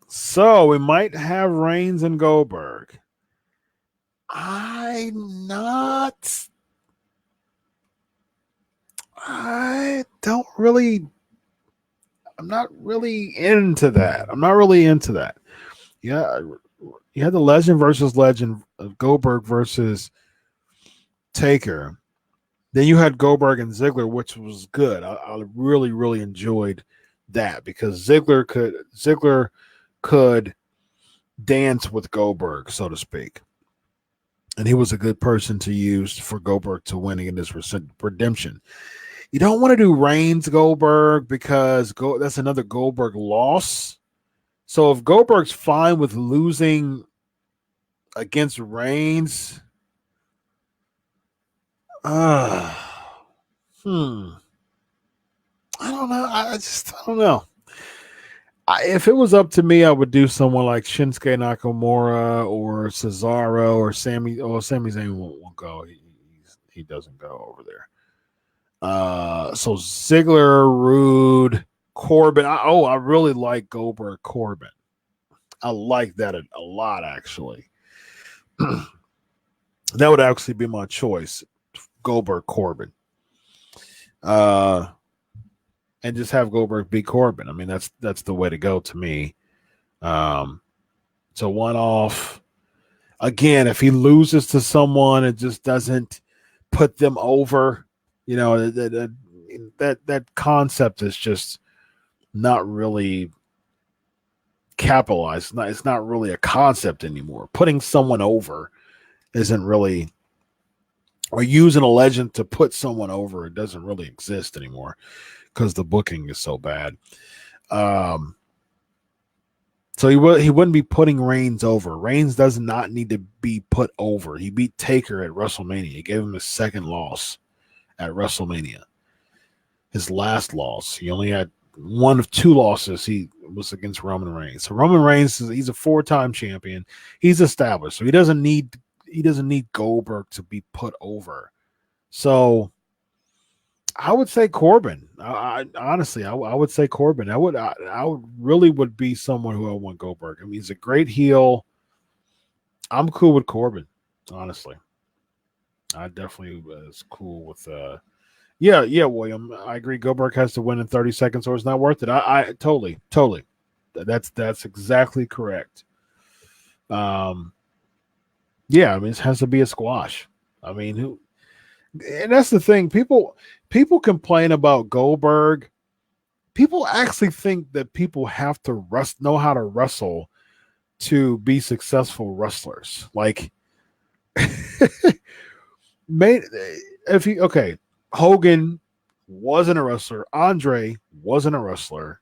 S2: So we might have Reigns and Goldberg. I'm not into that. I'm not really into that. Yeah, you had the legend versus legend of Goldberg versus Taker. Then you had Goldberg and Ziggler, which was good. I really, really enjoyed that because Ziggler could dance with Goldberg, so to speak. And he was a good person to use for Goldberg to win in this redemption. You don't want to do Reigns Goldberg because that's another Goldberg loss. So if Goldberg's fine with losing against Reigns, I don't know. I don't know. If it was up to me, I would do someone like Shinsuke Nakamura or Cesaro or Sami. Oh, Sami Zayn won't go. He doesn't go over there. So Ziggler, Rude, Corbin. I really like Goldberg Corbin. I like that a lot, actually. That would actually be my choice, Goldberg Corbin. And just have Goldberg beat Corbin. I mean, that's the way to go to me. So one off. Again, if he loses to someone, it just doesn't put them over. You know, that concept is just not really capitalized. It's not really a concept anymore. Putting someone over isn't really, or using a legend to put someone over, it doesn't really exist anymore because the booking is so bad. So he wouldn't be putting Reigns over. Reigns does not need to be put over. He beat Taker at WrestleMania. He gave him his second loss at WrestleMania. His last loss. He only had one of two losses. He was against Roman Reigns. So Roman Reigns, he's a 4-time champion. He's established. So he doesn't need Goldberg to be put over. So I would say Corbin. Honestly, I would say Corbin. I would really would be someone who I want Goldberg. I mean, he's a great heel. I'm cool with Corbin, honestly. I definitely was cool with yeah, William. I agree. Goldberg has to win in 30 seconds or it's not worth it. I totally. That's exactly correct. Yeah, I mean, it has to be a squash. I mean, and that's the thing. People complain about Goldberg. People actually think that people have to know how to wrestle to be successful wrestlers. Like, Hogan wasn't a wrestler. Andre wasn't a wrestler.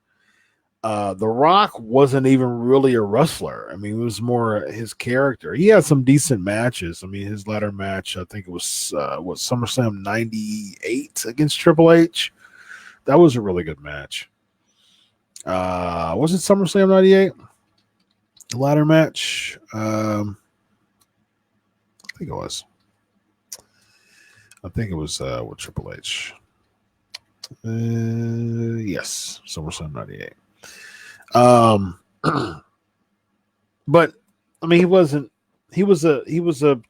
S2: The Rock wasn't even really a wrestler. I mean, it was more his character. He had some decent matches. I mean, his ladder match, I think it was SummerSlam 98 against Triple H. That was a really good match. Was it SummerSlam 98? The ladder match? I think it was. I think it was with Triple H. Yes, SummerSlam 98. But I mean, he was a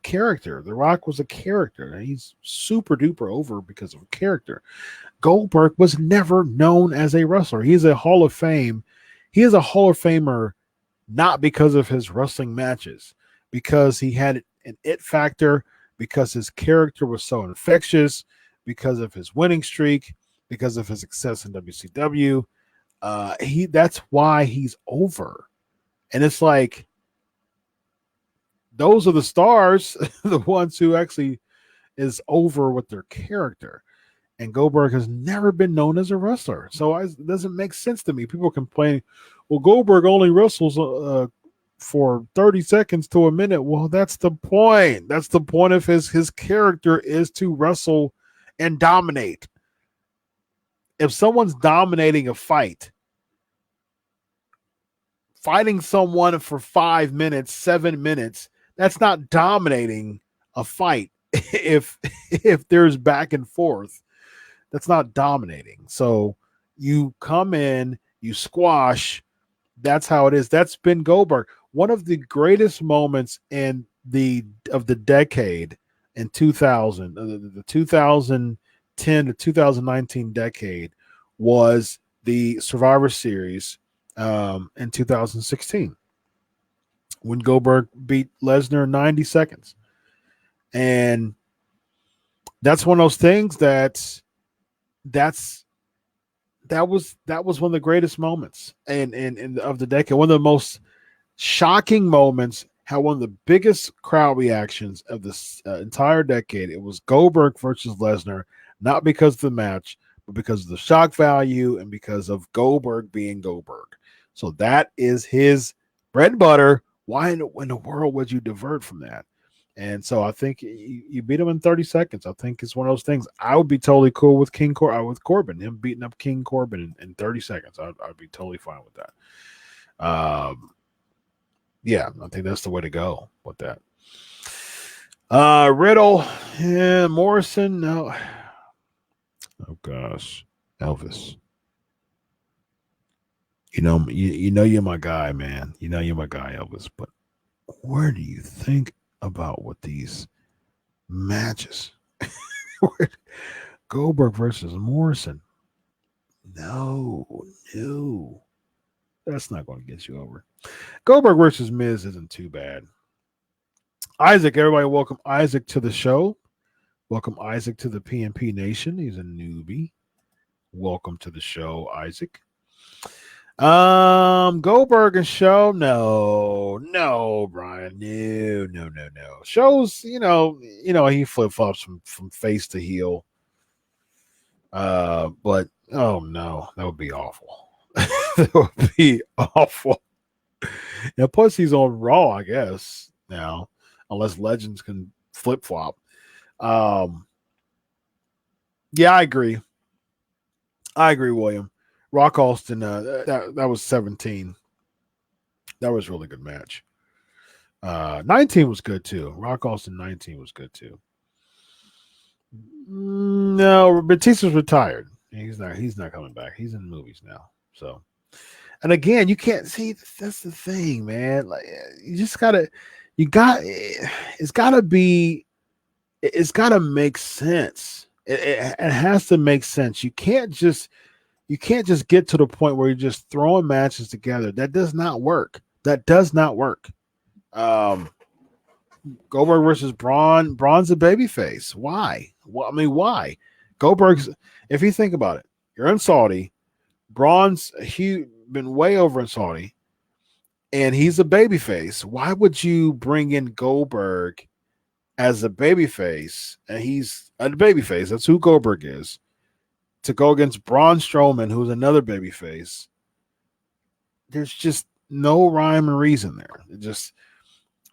S2: character. The Rock was a character. He's super duper over because of a character. Goldberg was never known as a wrestler. He's a Hall of Fame. He is a Hall of Famer not because of his wrestling matches, because he had an it factor, because his character was so infectious, because of his winning streak, because of his success in WCW. That's why he's over. And it's like, those are the stars, the ones who actually is over with their character. And Goldberg has never been known as a wrestler. So it doesn't make sense to me. People complain, well, Goldberg only wrestles for 30 seconds to a minute. Well, that's the point. That's the point of his character, is to wrestle and dominate. If someone's dominating a fight, fighting someone for 5 minutes, 7 minutes, that's not dominating a fight. If there's back and forth, that's not dominating. So you come in, you squash. That's how it is. That's been Goldberg. One of the greatest moments of the decade in 2000, the 2010 to 2019 decade, was the Survivor Series in 2016 when Goldberg beat Lesnar in 90 seconds. And that's one of those things that was one of the greatest moments and of the decade. One of the most shocking moments. had one of the biggest crowd reactions of this entire decade. It was Goldberg versus Lesnar, not because of the match, but because of the shock value and because of Goldberg being Goldberg. So that is his bread and butter. Why in the world would you divert from that? And so I think you beat him in 30 seconds. I think it's one of those things. I would be totally cool with with Corbin, him beating up King Corbin in 30 seconds. I'd be totally fine with that. Yeah, I think that's the way to go with that. Riddle, yeah, Morrison, no. Oh gosh, Elvis. You know you're my guy, man. You know you're my guy, Elvis. But where do you think about what these matches? Goldberg versus Morrison. No, that's not going to get you over. Goldberg versus Miz isn't too bad. Isaac, everybody, welcome Isaac to the show. Welcome Isaac to the PNP Nation. He's a newbie. Welcome to the show, Isaac. Goldberg and Show, no, Brian, no. Shows, you know, he flip flops from face to heel. But oh no, that would be awful. That would be awful. Now, plus he's on Raw, I guess now, unless Legends can flip flop. Yeah, I agree, William. Rock Austin, that was 17. That was a really good match. 19 was good too. Rock Austin 19 was good too. No, Batista's retired. He's not coming back. He's in movies now. So, and again, you can't see. That's the thing, man. Like you just gotta. It's gotta make sense. It has to make sense. You can't just get to the point where you're just throwing matches together. That does not work. Goldberg versus Braun. Braun's a babyface. Why? Well, I mean, why? Goldberg's. If you think about it, you're in Saudi. Braun's been way over in Saudi, and he's a babyface. Why would you bring in Goldberg as a babyface? And he's a babyface. That's who Goldberg is. To go against Braun Strowman, who's another babyface. There's just no rhyme or reason there. It just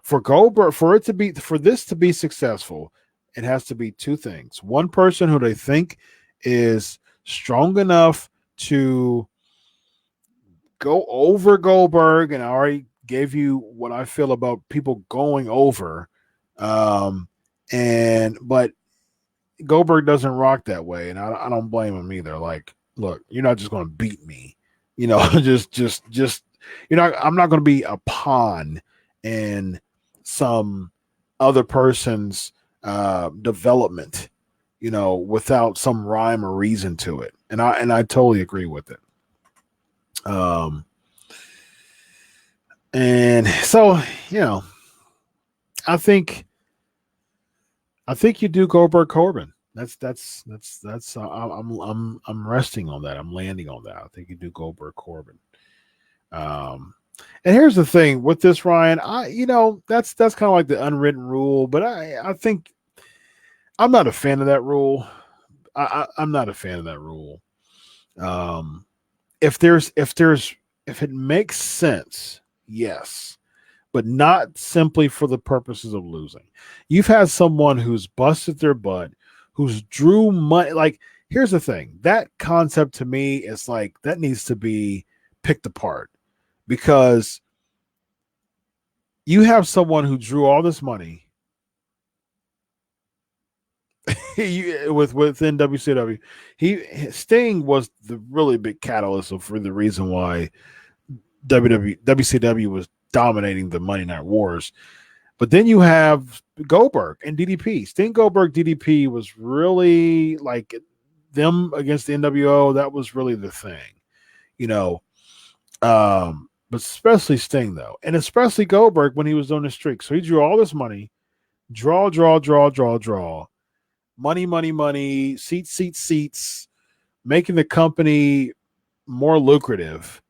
S2: for Goldberg, for this to be successful, it has to be two things. One person who they think is strong enough to go over Goldberg, and I already gave you what I feel about people going over. But Goldberg doesn't rock that way, and I don't blame him either. Like, look, you're not just going to beat me, just I'm not going to be a pawn in some other person's development, without some rhyme or reason to it. And I totally agree with it. And so, I think you do Goldberg Corbin. That's I'm resting on that. I'm landing on that. I think you do Goldberg Corbin. And here's the thing with this, Ryan. That's kind of like the unwritten rule, but I think I'm not a fan of that rule. I'm not a fan of that rule. If it makes sense, yes, but not simply for the purposes of losing. You've had someone who's busted their butt, who's drew money. Like, here's the thing. That concept to me is like, that needs to be picked apart, because you have someone who drew all this money within WCW. Sting was the really big catalyst for the reason why WCW was dominating the Monday Night Wars. But then you have Goldberg and DDP. Sting, Goldberg, DDP was really like them against the NWO. That was really the thing, but especially Sting though, and especially Goldberg when he was on the streak. So he drew all this money, draw, money, seats, making the company more lucrative.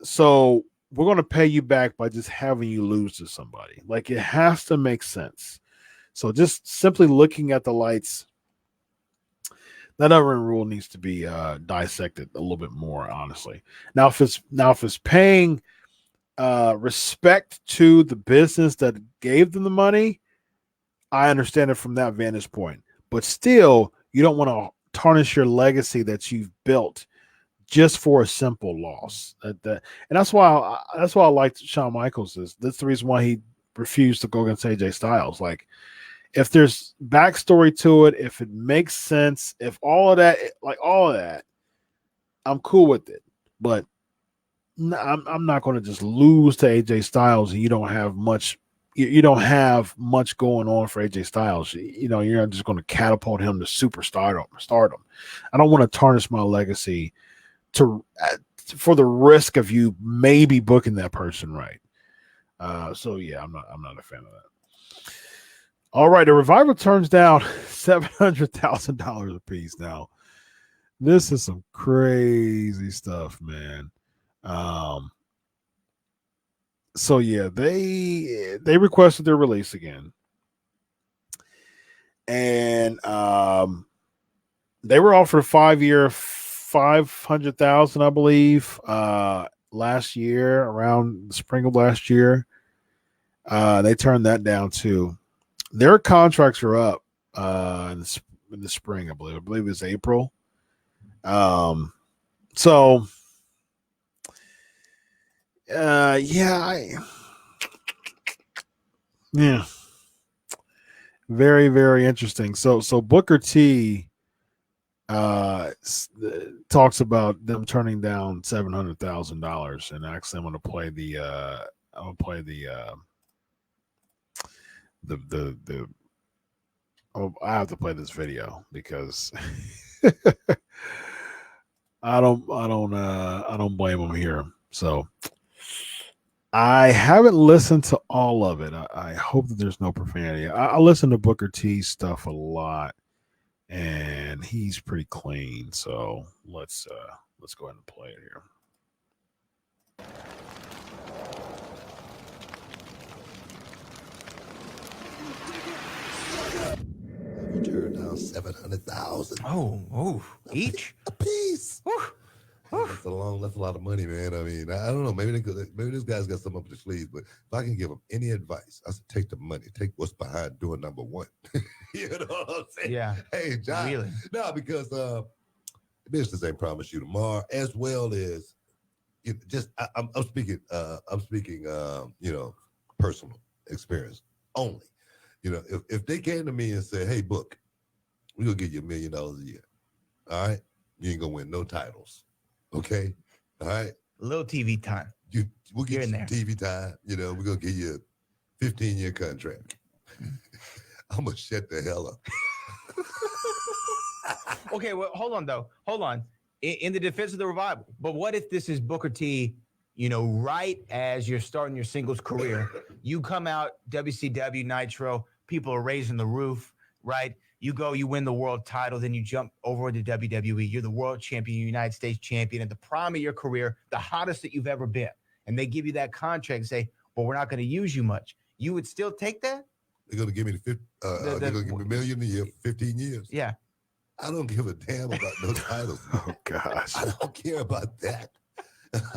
S2: So we're going to pay you back by just having you lose to somebody. Like, it has to make sense. So just simply looking at the lights, that other rule needs to be dissected a little bit more, honestly. Now, if it's paying respect to the business that gave them the money, I understand it from that vantage point. But still, you don't want to tarnish your legacy that you've built just for a simple loss. And that's why I like Shawn Michaels. That's the reason why he refused to go against AJ Styles. Like, if there's backstory to it, if it makes sense, if all of that, I'm cool with it. But I'm not going to just lose to AJ Styles and you don't have much. You don't have much going on for AJ Styles. You're not just going to catapult him to stardom. I don't want to tarnish my legacy for the risk of you maybe booking that person right. So yeah, I'm not a fan of that. All right, the Revival turns down $700,000 a piece. Now, this is some crazy stuff, man. So yeah, they requested their release again, and they were offered a 5-year, $500,000, I believe, last year, around the spring of last year. They turned that down too. Their contracts are up in the spring, I believe. I believe it's April. So. Very, very interesting. So Booker T talks about them turning down $700,000, and actually I'm going to play I have to play this video because I don't blame him here. So I haven't listened to all of it. I hope that there's no profanity. I listen to Booker T stuff a lot, and he's pretty clean. So let's go ahead and play it here.
S6: Turn down 700,000.
S7: Oh, each
S6: a piece. That's a lot of money, man. I mean, I don't know. Maybe this guy's got something up his sleeves, but if I can give him any advice, I said take the money, take what's behind doing number one. You know what I'm saying?
S7: Yeah.
S6: Hey, John. Really? No, because business ain't promised you tomorrow, as well as I'm speaking personal experience only. If they came to me and said, "Hey, Book, we're gonna give you $1 million a year. All right, you ain't gonna win no titles." Okay, all right.
S7: A little TV time.
S6: We'll get you some TV time. We're gonna give you a 15-year contract. I'm gonna shut the hell up.
S7: Okay, well, hold on though. Hold on. In the defense of the Revival, but what if this is Booker T? Right as you're starting your singles career, you come out WCW Nitro, people are raising the roof, right? You go, you win the world title, then you jump over to WWE. You're the world champion, United States champion at the prime of your career, the hottest that you've ever been. And they give you that contract and say, well, we're not going to use you much. You would still take that?
S6: They're going to give me they're going to give me $1 million a year for 15 years.
S7: Yeah.
S6: I don't give a damn about those titles.
S2: Oh, gosh.
S6: I don't care about that.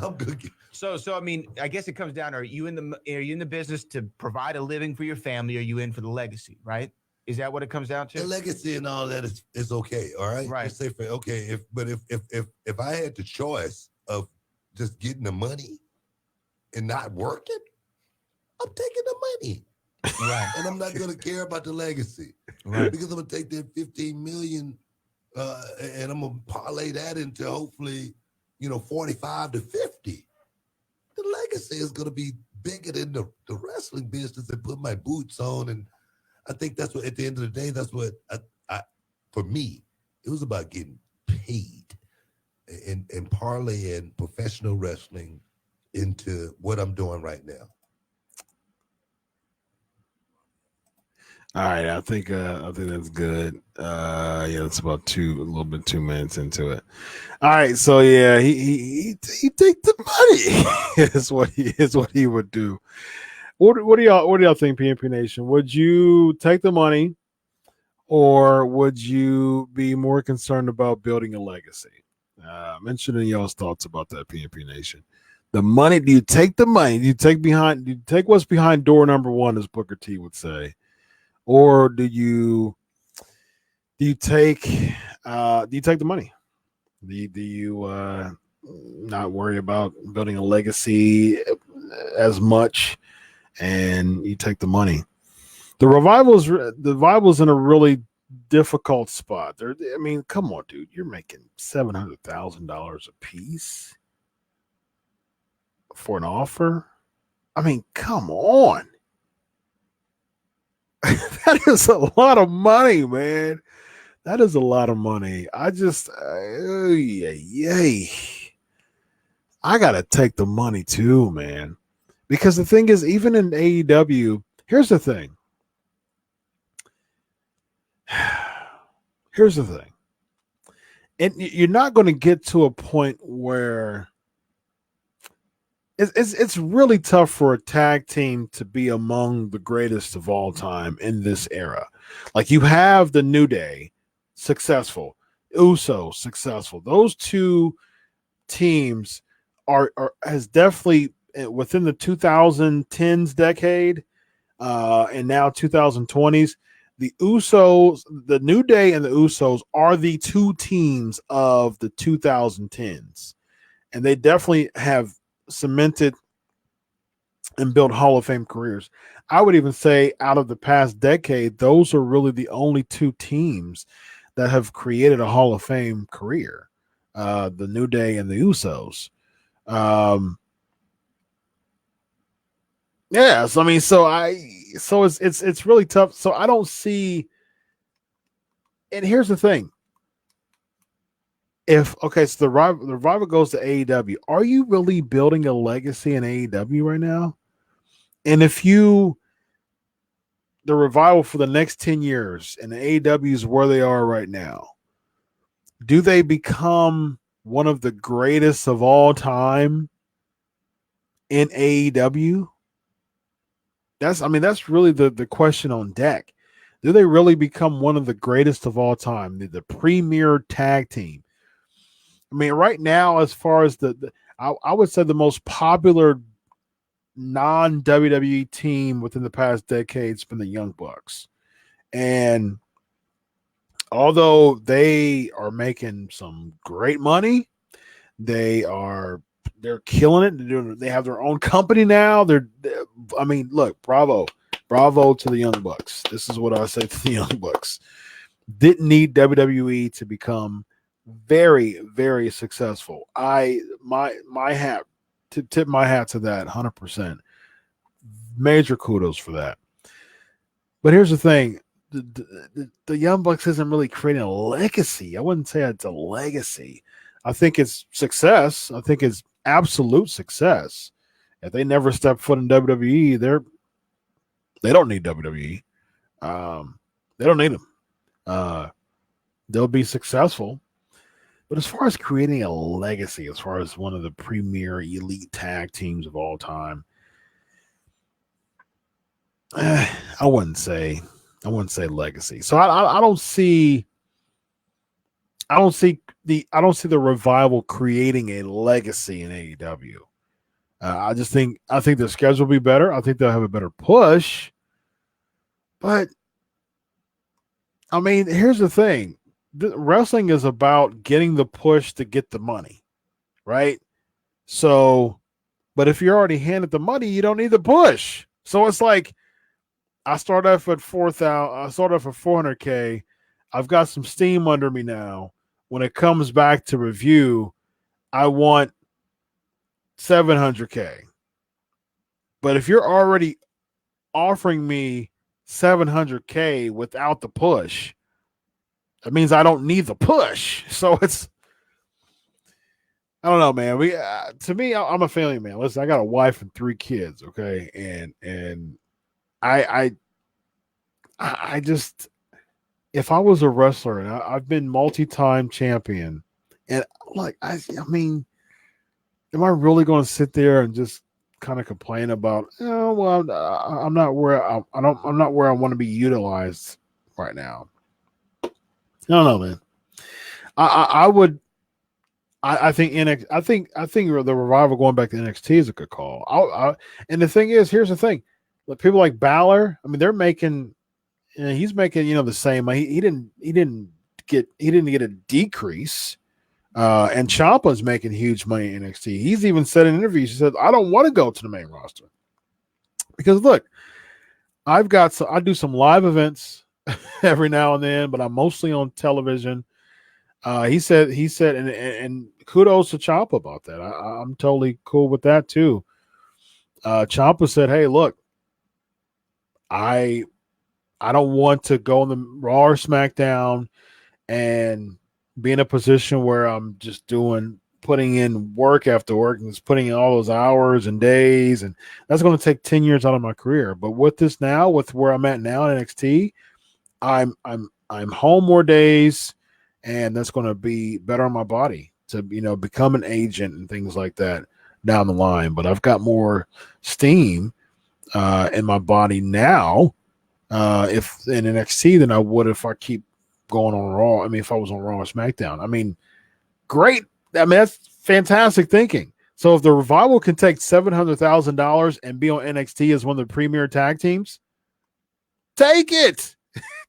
S6: I'm good.
S7: So I mean, I guess it comes down to, are you in the business to provide a living for your family, or are you in for the legacy, right? Is that what it comes down to?
S6: The legacy and all that is okay, all right?
S7: Right.
S6: Just say if I had the choice of just getting the money and not working, I'm taking the money.
S7: Right.
S6: And I'm not gonna care about the legacy.
S7: Right.
S6: Because I'm gonna take that 15 million and I'm gonna parlay that into hopefully, 45 to 50. The legacy is gonna be bigger than the wrestling business and put my boots on. And I think that's what, at the end of the day, that's what I for me, it was about getting paid and parlaying professional wrestling into what I'm doing right now.
S2: All right, I think that's good. Yeah, it's about a little bit 2 minutes into it. All right, so yeah, he take the money is what he would do. What do y'all think, PNP Nation? Would you take the money, or would you be more concerned about building a legacy? Mentioning y'all's thoughts about that, PNP Nation. The money, do you take the money? Do you take what's behind door number one, as Booker T would say? Or do you take the money? Do you not worry about building a legacy as much, and you take the money? The Revival's in a really difficult spot. I mean, come on, dude, you're making $700,000 a piece for an offer. I mean, come on. That is a lot of money, man. That is a lot of money. I just, I gotta take the money too, man. Because the thing is, even in AEW, here's the thing. And you're not going to get to a point where it's really tough for a tag team to be among the greatest of all time in this era. Like, you have the New Day, successful, Uso, successful. Those two teams are has definitely, within the 2010s decade, and now 2020s, the Usos, the New Day and the Usos are the two teams of the 2010s. And they definitely have cemented and built Hall of Fame careers. I would even say, out of the past decade, those are really the only two teams that have created a Hall of Fame career. The New Day and the Usos. Yes, I mean, so it's really tough. So I don't see. And here's the thing: so the Revival goes to AEW, are you really building a legacy in AEW right now? And if the Revival for the next 10 years and the AEW is where they are right now, do they become one of the greatest of all time in AEW? That's really the question on deck. Do they really become one of the greatest of all time, the premier tag team? I mean, right now, as far as I would say the most popular non-WWE team within the past decade has been the Young Bucks. And although they are making some great money, they're killing it. They have their own company now. Look, bravo to the Young Bucks. This is what I say to the Young Bucks. Didn't need WWE to become very, very successful. My hat to tip my hat to that 100%. Major kudos for that. But here's the thing: the Young Bucks isn't really creating a legacy. I wouldn't say it's a legacy. I think it's success. I think it's absolute success. If they never step foot in WWE, they don't need WWE. They don't need them. They'll be successful. But as far as creating a legacy, as far as one of the premier elite tag teams of all time, I wouldn't say legacy. So I don't see the Revival creating a legacy in AEW. I think their schedule will be better. I think they'll have a better push. But I mean, here's the thing. Wrestling is about getting the push to get the money, right? So, but if you're already handed the money, you don't need the push. So it's like, I start off at 4,000. I start off at 400K. I've got some steam under me now. When it comes back to review, I want 700K. But if you're already offering me 700K without the push, that means I don't need the push. So I don't know, man. To me, I'm a family man. Listen, I got a wife and 3 kids, okay, and I just, if I was a wrestler and I've been multi-time champion, and like I mean, am I really going to sit there and just kind of complain about? Oh well, I'm not where I'm not where I want to be utilized right now. I don't know, man. I would. I think I think the Revival going back to NXT is a good call. And the thing is, here's the thing: people like Balor, I mean, they're making. He's making the same. He didn't get a decrease. And Ciampa's making huge money in NXT. He's even said in interviews, he said, "I don't want to go to the main roster because look, I do some live events every now and then, but I'm mostly on television." He said, and kudos to Ciampa about that. I'm totally cool with that too. Ciampa said, "Hey, look, I don't want to go on the Raw or SmackDown and be in a position where I'm just putting in work after work and just putting in all those hours and days, and that's going to take 10 years out of my career. But with this now, with where I'm at now in NXT, I'm home more days, and that's going to be better on my body to become an agent and things like that down the line. But I've got more steam in my body now if in NXT than I would if I keep going on Raw. I mean, if I was on Raw or SmackDown. I mean, great. I mean, that's fantastic thinking. So if the Revival can take $700,000 and be on NXT as one of the premier tag teams, take it.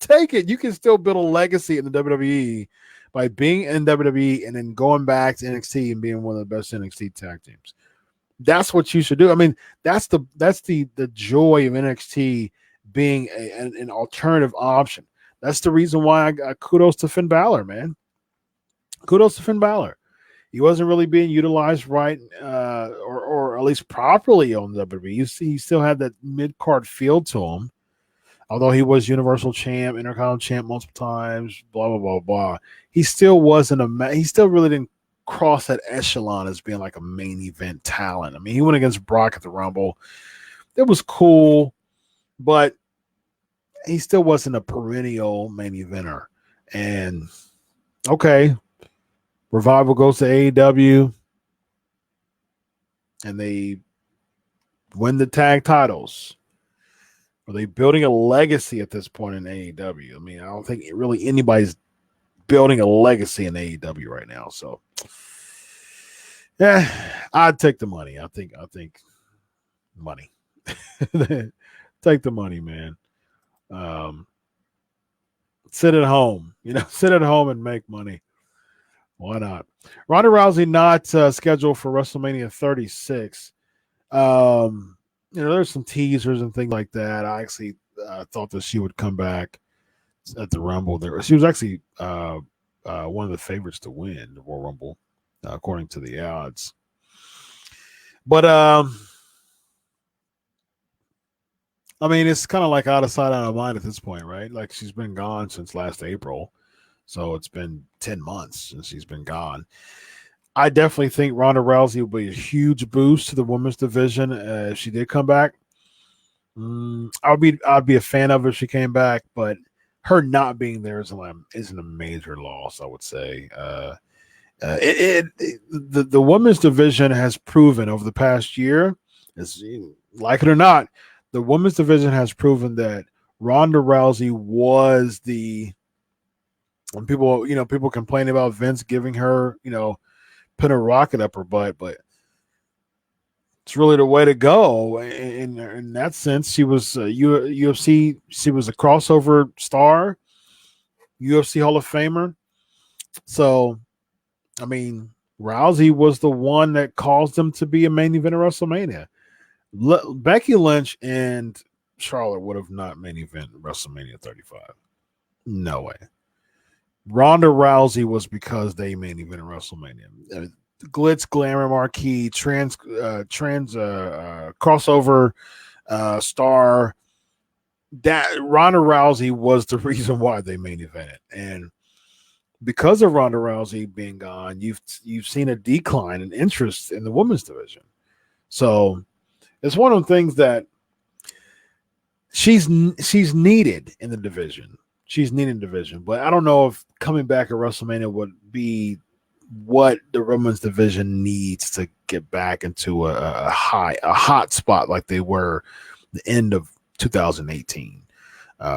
S2: Take it. You can still build a legacy in the WWE by being in WWE and then going back to NXT and being one of the best NXT tag teams. That's what you should do. I mean, that's the joy of NXT being an alternative option. That's the reason why I got kudos to Finn Balor, man. Kudos to Finn Balor. He wasn't really being utilized right, or at least properly on WWE. He still had that mid-card feel to him. Although he was Universal Champ, Intercontinental Champ multiple times, blah, blah, blah, blah. He still wasn't he still really didn't cross that echelon as being like a main event talent. I mean, he went against Brock at the Rumble. It was cool, but he still wasn't a perennial main eventer. And okay, Revival goes to AEW and they win the tag titles. Are they building a legacy at this point in AEW? I mean, I don't think really anybody's building a legacy in AEW right now. So, yeah, I'd take the money. I think money. Take the money, man. Sit at home. Sit at home and make money. Why not? Ronda Rousey not scheduled for WrestleMania 36. There's some teasers and things like that. I actually thought that she would come back at the Rumble. She was actually one of the favorites to win the Royal Rumble, according to the odds. But I mean, it's kind of like out of sight, out of mind at this point, right? Like she's been gone since last April, so it's been 10 months since she's been gone. I definitely think Ronda Rousey will be a huge boost to the women's division if she did come back. I'd be a fan of her if she came back, but her not being there isn't a major loss, I would say. The women's division has proven over the past year, like it or not, the women's division has proven that Ronda Rousey was when people complain about Vince giving her, put a rocket up her butt, but it's really the way to go. In that sense, she was UFC. She was a crossover star, UFC Hall of Famer. So, I mean, Rousey was the one that caused them to be a main event of WrestleMania. Becky Lynch and Charlotte would have not main event WrestleMania 35. No way. Ronda Rousey was because they main event WrestleMania. Glitz, glamour, marquee, trans crossover star. That Ronda Rousey was the reason why they main evented, and because of Ronda Rousey being gone, you've seen a decline in interest in the women's division. So it's one of the things that she's needed in the division. She's needed in the division, but I don't know if coming back at WrestleMania would be what the women's division needs to get back into a hot spot like they were the end of 2018,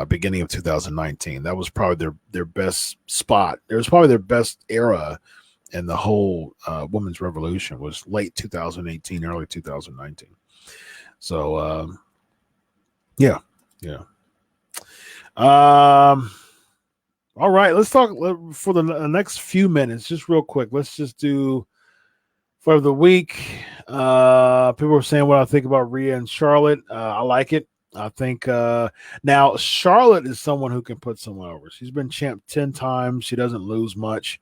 S2: beginning of 2019. That was probably their best spot. It was probably their best era in the whole women's revolution was late 2018, early 2019. So yeah. All right, let's talk for the next few minutes, just real quick. Let's just do for the week. People are saying what I think about Rhea and Charlotte. I like it. I think now Charlotte is someone who can put someone over. She's been champ 10 times. She doesn't lose much.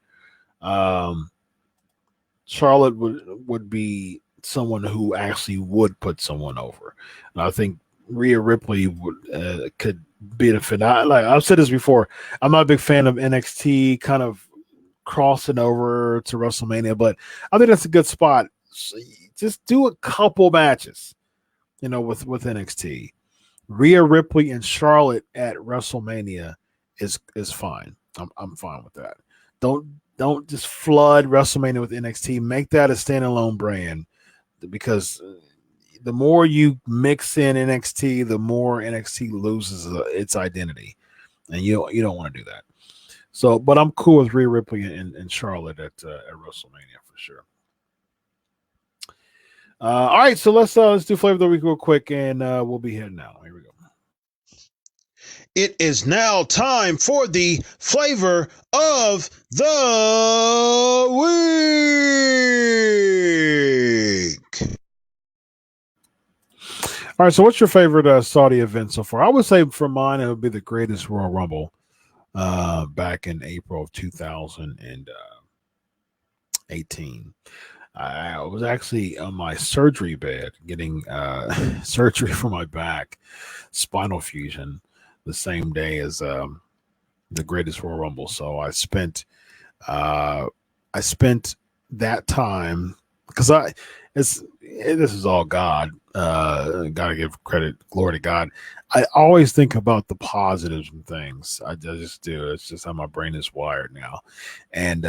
S2: Charlotte would be someone who actually would put someone over. And I think Rhea Ripley could benefit. I've said this before. I'm not a big fan of NXT kind of crossing over to WrestleMania, but I think that's a good spot. So just do a couple matches, with NXT. Rhea Ripley and Charlotte at WrestleMania is fine. I'm fine with that. Don't just flood WrestleMania with NXT. Make that a standalone brand, because the more you mix in NXT, the more NXT loses its identity, and you don't want to do that. So, but I'm cool with Rhea Ripley and Charlotte at WrestleMania for sure. All right, so let's do Flavor of the Week real quick, and we'll be heading out. Here we go. It is now time for the Flavor of the Week. All right, so what's your favorite Saudi event so far? I would say for mine, it would be the Greatest Royal Rumble back in April of 2018. I was actually on my surgery bed getting surgery for my back, spinal fusion, the same day as the Greatest Royal Rumble. So I spent that time, because this is all God. Gotta give credit, glory to God. I always think about the positives and things. I just do. It's just how my brain is wired now. And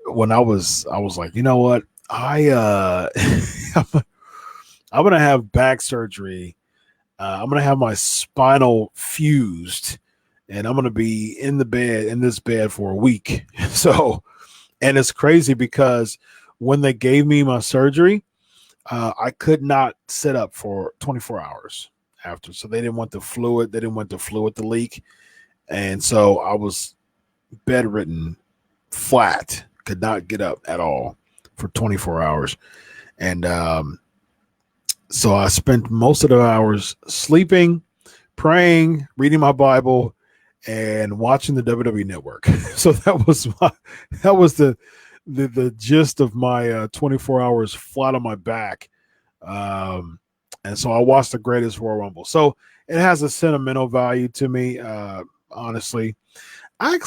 S2: when I was like, you know what? I'm gonna have back surgery. I'm gonna have my spinal fused, and I'm gonna be in this bed for a week. So, and it's crazy because when they gave me my surgery, I could not sit up for 24 hours after. So they didn't want the fluid. They didn't want the fluid to leak. And so I was bedridden, flat, could not get up at all for 24 hours. And so I spent most of the hours sleeping, praying, reading my Bible, and watching the WWE Network. So that was the gist of my 24 hours flat on my back. And so I watched the Greatest Royal Rumble. So it has a sentimental value to me. Honestly, I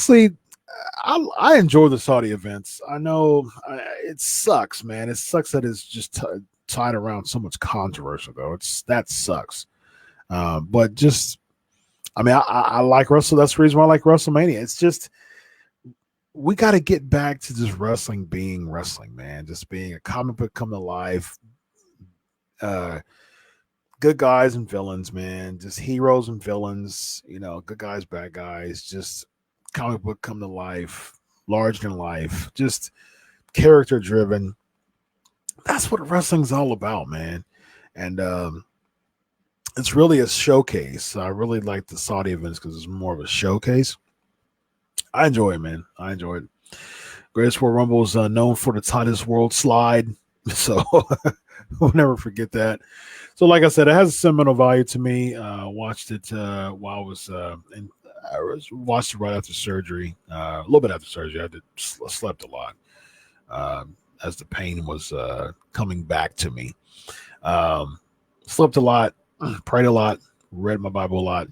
S2: enjoy the Saudi events. I know it sucks, man. It sucks that it's just tied around so much controversy, though. That sucks. But just, I like Wrestle. That's the reason why I like WrestleMania. It's just, we got to get back to just wrestling being wrestling, man. Just being a comic book come to life. Good guys and villains, man. Just heroes and villains. Good guys, bad guys. Just comic book come to life. Larger than life. Just character driven. That's what wrestling's all about, man. And it's really a showcase. I really like the Saudi events because it's more of a showcase. I enjoy it, man. I enjoy it. Greatest Royal Rumble is known for the Titus World Slide. So we'll never forget that. So like I said, it has a sentimental value to me. Watched it while I was watched it right after surgery. A little bit after surgery. I slept a lot as the pain was coming back to me. Slept a lot, prayed a lot, read my Bible a lot,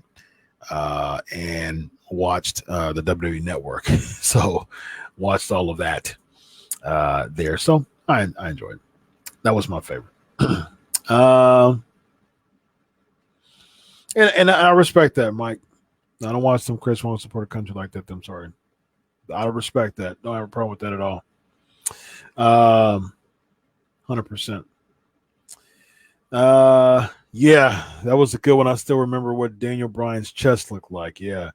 S2: and watched the WWE Network. So watched all of that there. So I enjoyed it. That was my favorite. All And I respect that, Mike. I don't watch some Chris won't support a country like that. I'm sorry. I respect that. Don't have a problem with that at all. 100%. Yeah, that was a good one. I still remember what Daniel Bryan's chest looked like. Yeah.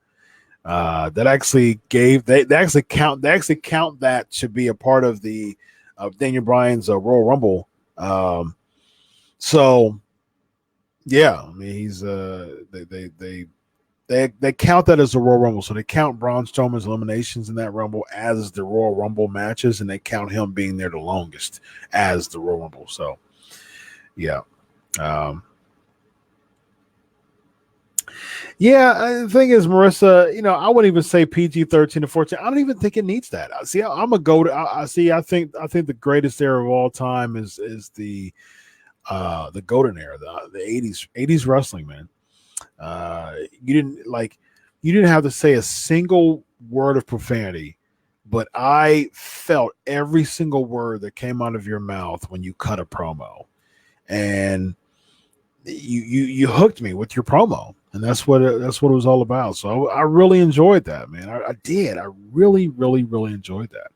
S2: That actually they actually count that to be a part of the Daniel Bryan's Royal Rumble. So yeah, I mean he's they count that as the Royal Rumble. So they count Braun Strowman's eliminations in that Rumble as the Royal Rumble matches, and they count him being there the longest as the Royal Rumble. So yeah. Yeah, the thing is, Marissa, I wouldn't even say PG-13 to 14. I don't even think it needs that. See, I'm a go to. I think the greatest era of all time is the golden era, the 80s wrestling, man. You didn't have to say a single word of profanity, but I felt every single word that came out of your mouth when you cut a promo, and you hooked me with your promo, and that's what it was all about. So I really enjoyed that, man. I did. I really, really, really enjoyed that.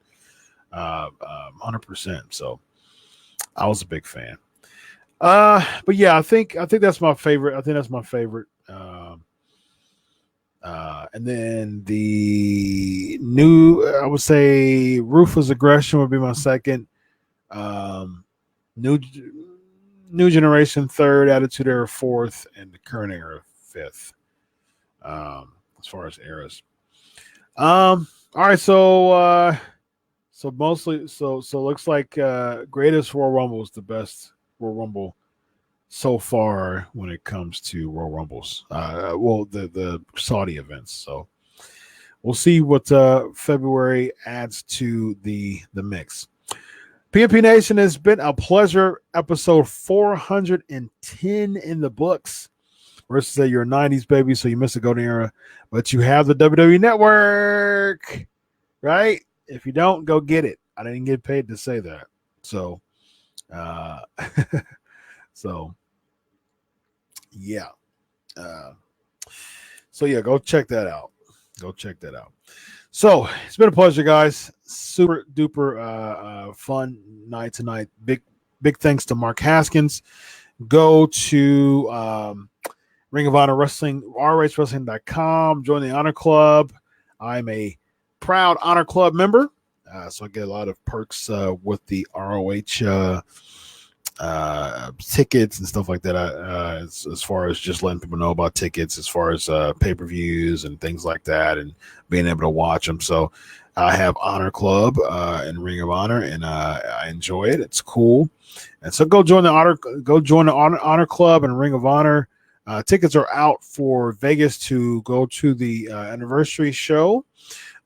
S2: 100%. So I was a big fan. But yeah, I think that's my favorite. I think that's my favorite. And then the new, I would say, Ruthless Aggression would be my second. New Generation third, Attitude Era fourth, and the Current Era fifth. As far as eras. All right, so mostly looks like greatest Royal Rumble is the best Royal Rumble so far when it comes to Royal Rumbles. The Saudi events. So we'll see what February adds to the mix. PMP Nation, has been a pleasure. Episode 410 in the books. Versus say you're a 90s baby, so you missed the golden era, but you have the WWE Network, right? If you don't, go get it. I didn't get paid to say that. So, yeah. Go check that out. So it's been a pleasure, guys. Super duper fun night tonight. Big thanks to Mark Haskins. Go to Ring of Honor Wrestling, ROHWrestling.com. Join the Honor Club. I'm a proud Honor Club member, so I get a lot of perks with the ROH tickets and stuff like that. As far as just letting people know about tickets, as far as pay-per-views and things like that, and being able to watch them. So I have Honor Club and Ring of Honor, and I enjoy it. It's cool. And so go join the Honor Club and Ring of Honor. Tickets are out for Vegas to go to the anniversary show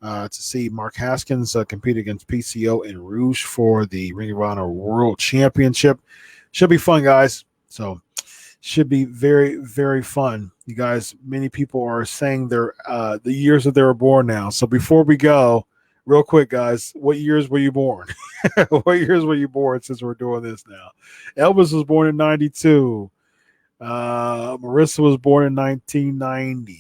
S2: to see Mark Haskins compete against PCO in Rouge for the Ring of Honor World Championship. Should be fun, guys. So should be very, very fun. You guys, many people are saying their the years that they were born now. So before we go, real quick, guys, what years were you born? What years were you born since we're doing this now? Elvis was born in 92. Marissa was born in 1990.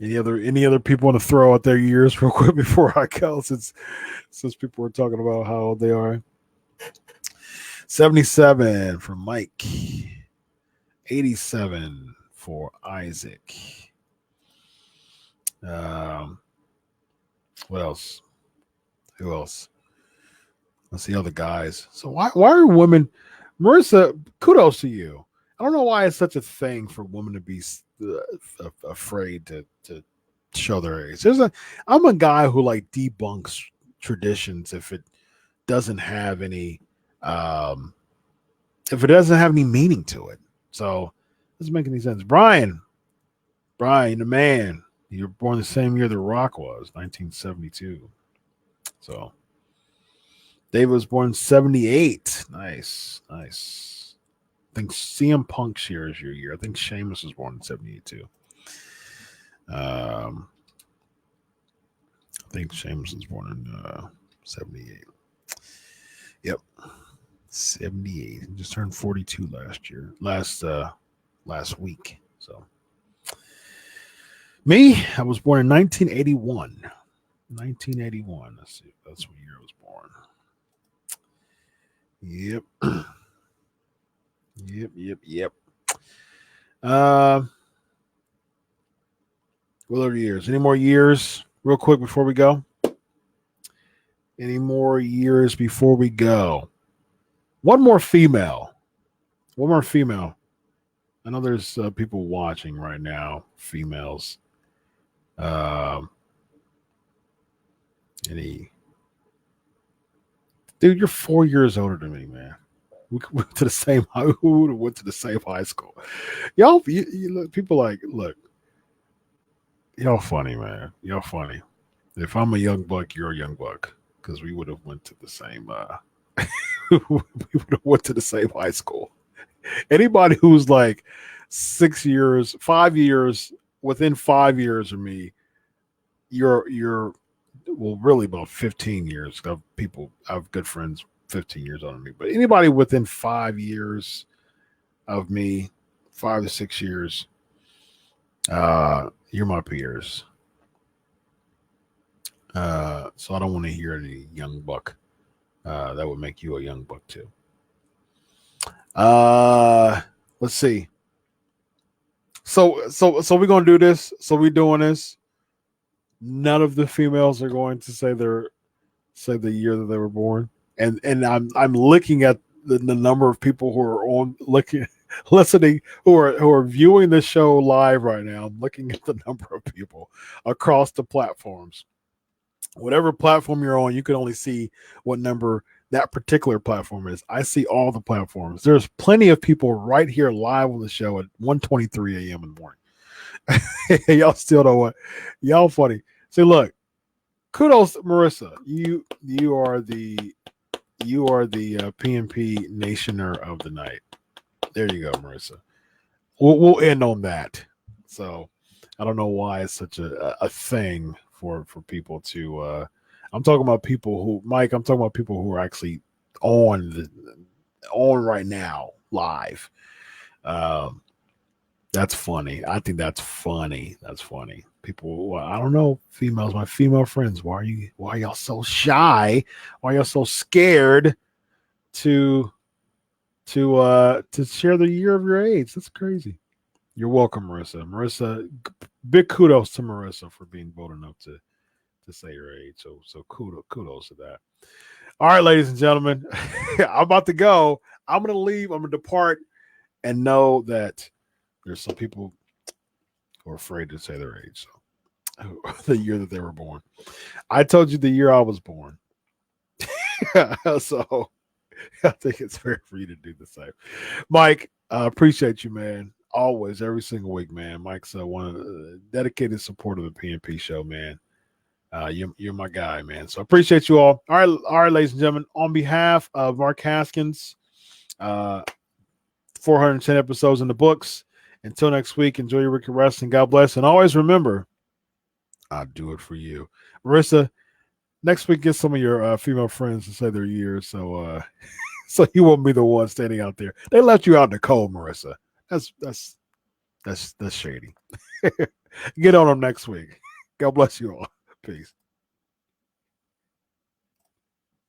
S2: Any other people want to throw out their years real quick before I go, since people were talking about how old they are? 77 for Mike. 87 for Isaac. What else? Who else? Let's see other guys. So why are women? Marissa, kudos to you. I don't know why it's such a thing for women to be afraid to show their age. I'm a guy who debunks traditions if it doesn't have any meaning to it. So it doesn't make any sense. Brian, the man, you were born the same year The Rock was, 1972. So David was born 78. Nice. I think CM Punk shares your year. I think Sheamus was born in 78 too. I think Sheamus was born in 78. Yep. 78. He just turned 42 last last week. So me, I was born in 1981. 1981. Let's see. That's what year I was born. Yep. Yep. What other years? Any more years? Real quick before we go. Any more years before we go? One more female. I know there's people watching right now. Females. Any? Dude, you're 4 years older than me, man. We went to the same. Who went to the same high school? Y'all, you look. People like look. Y'all funny, man. Y'all funny. If I'm a young buck, you're a young buck, because we would have went to the same. We would have went to the same high school. Anybody who's like 6 years, 5 years, within 5 years of me, you're well, really about 15 years. I have good friends 15 years older than me, but anybody within 5 years of me, 5 to 6 years, you're my peers. So I don't want to hear any young buck. That would make you a young buck too. Let's see. So we're gonna do this. So we're doing this. None of the females are going to say the year that they were born. And I'm looking at the number of people who are listening, who are viewing the show live right now. I'm looking at the number of people across the platforms. Whatever platform you're on, you can only see what number that particular platform is. I see all the platforms. There's plenty of people right here live on the show at 1:23 a.m. in the morning. Y'all still know what? Y'all funny. See, look, kudos, Marissa. You are the PNP Nationer of the night. There you go, Marissa. We'll end on that. So I don't know why it's such a thing for people to. I'm talking about people who, Mike. I'm talking about people who are actually on right now live. That's funny. I think that's funny. That's funny. People, I don't know, females, my female friends, why are y'all so shy? Why are y'all so scared to share the year of your age? That's crazy. You're welcome, Marissa. Marissa, big kudos to Marissa for being bold enough to say your age. So kudos to that. All right, ladies and gentlemen, I'm about to go. I'm gonna leave. I'm gonna depart, and know that there's some people who are afraid to say their age. So the year that they were born. I told you the year I was born. So I think it's fair for you to do the same. Mike, I appreciate you, man. Always, every single week, man. Mike's one of the dedicated supporter of the PNP show, man. You're my guy, man. So I appreciate you all. All right, ladies and gentlemen. On behalf of Mark Haskins, 410 episodes in the books. Until next week, enjoy your week of wrestling. God bless. And always remember, I'll do it for you. Marissa, next week, get some of your female friends to say their years. So so you won't be the one standing out there. They left you out in the cold, Marissa. That's shady. Get on them next week. God bless you all. Peace.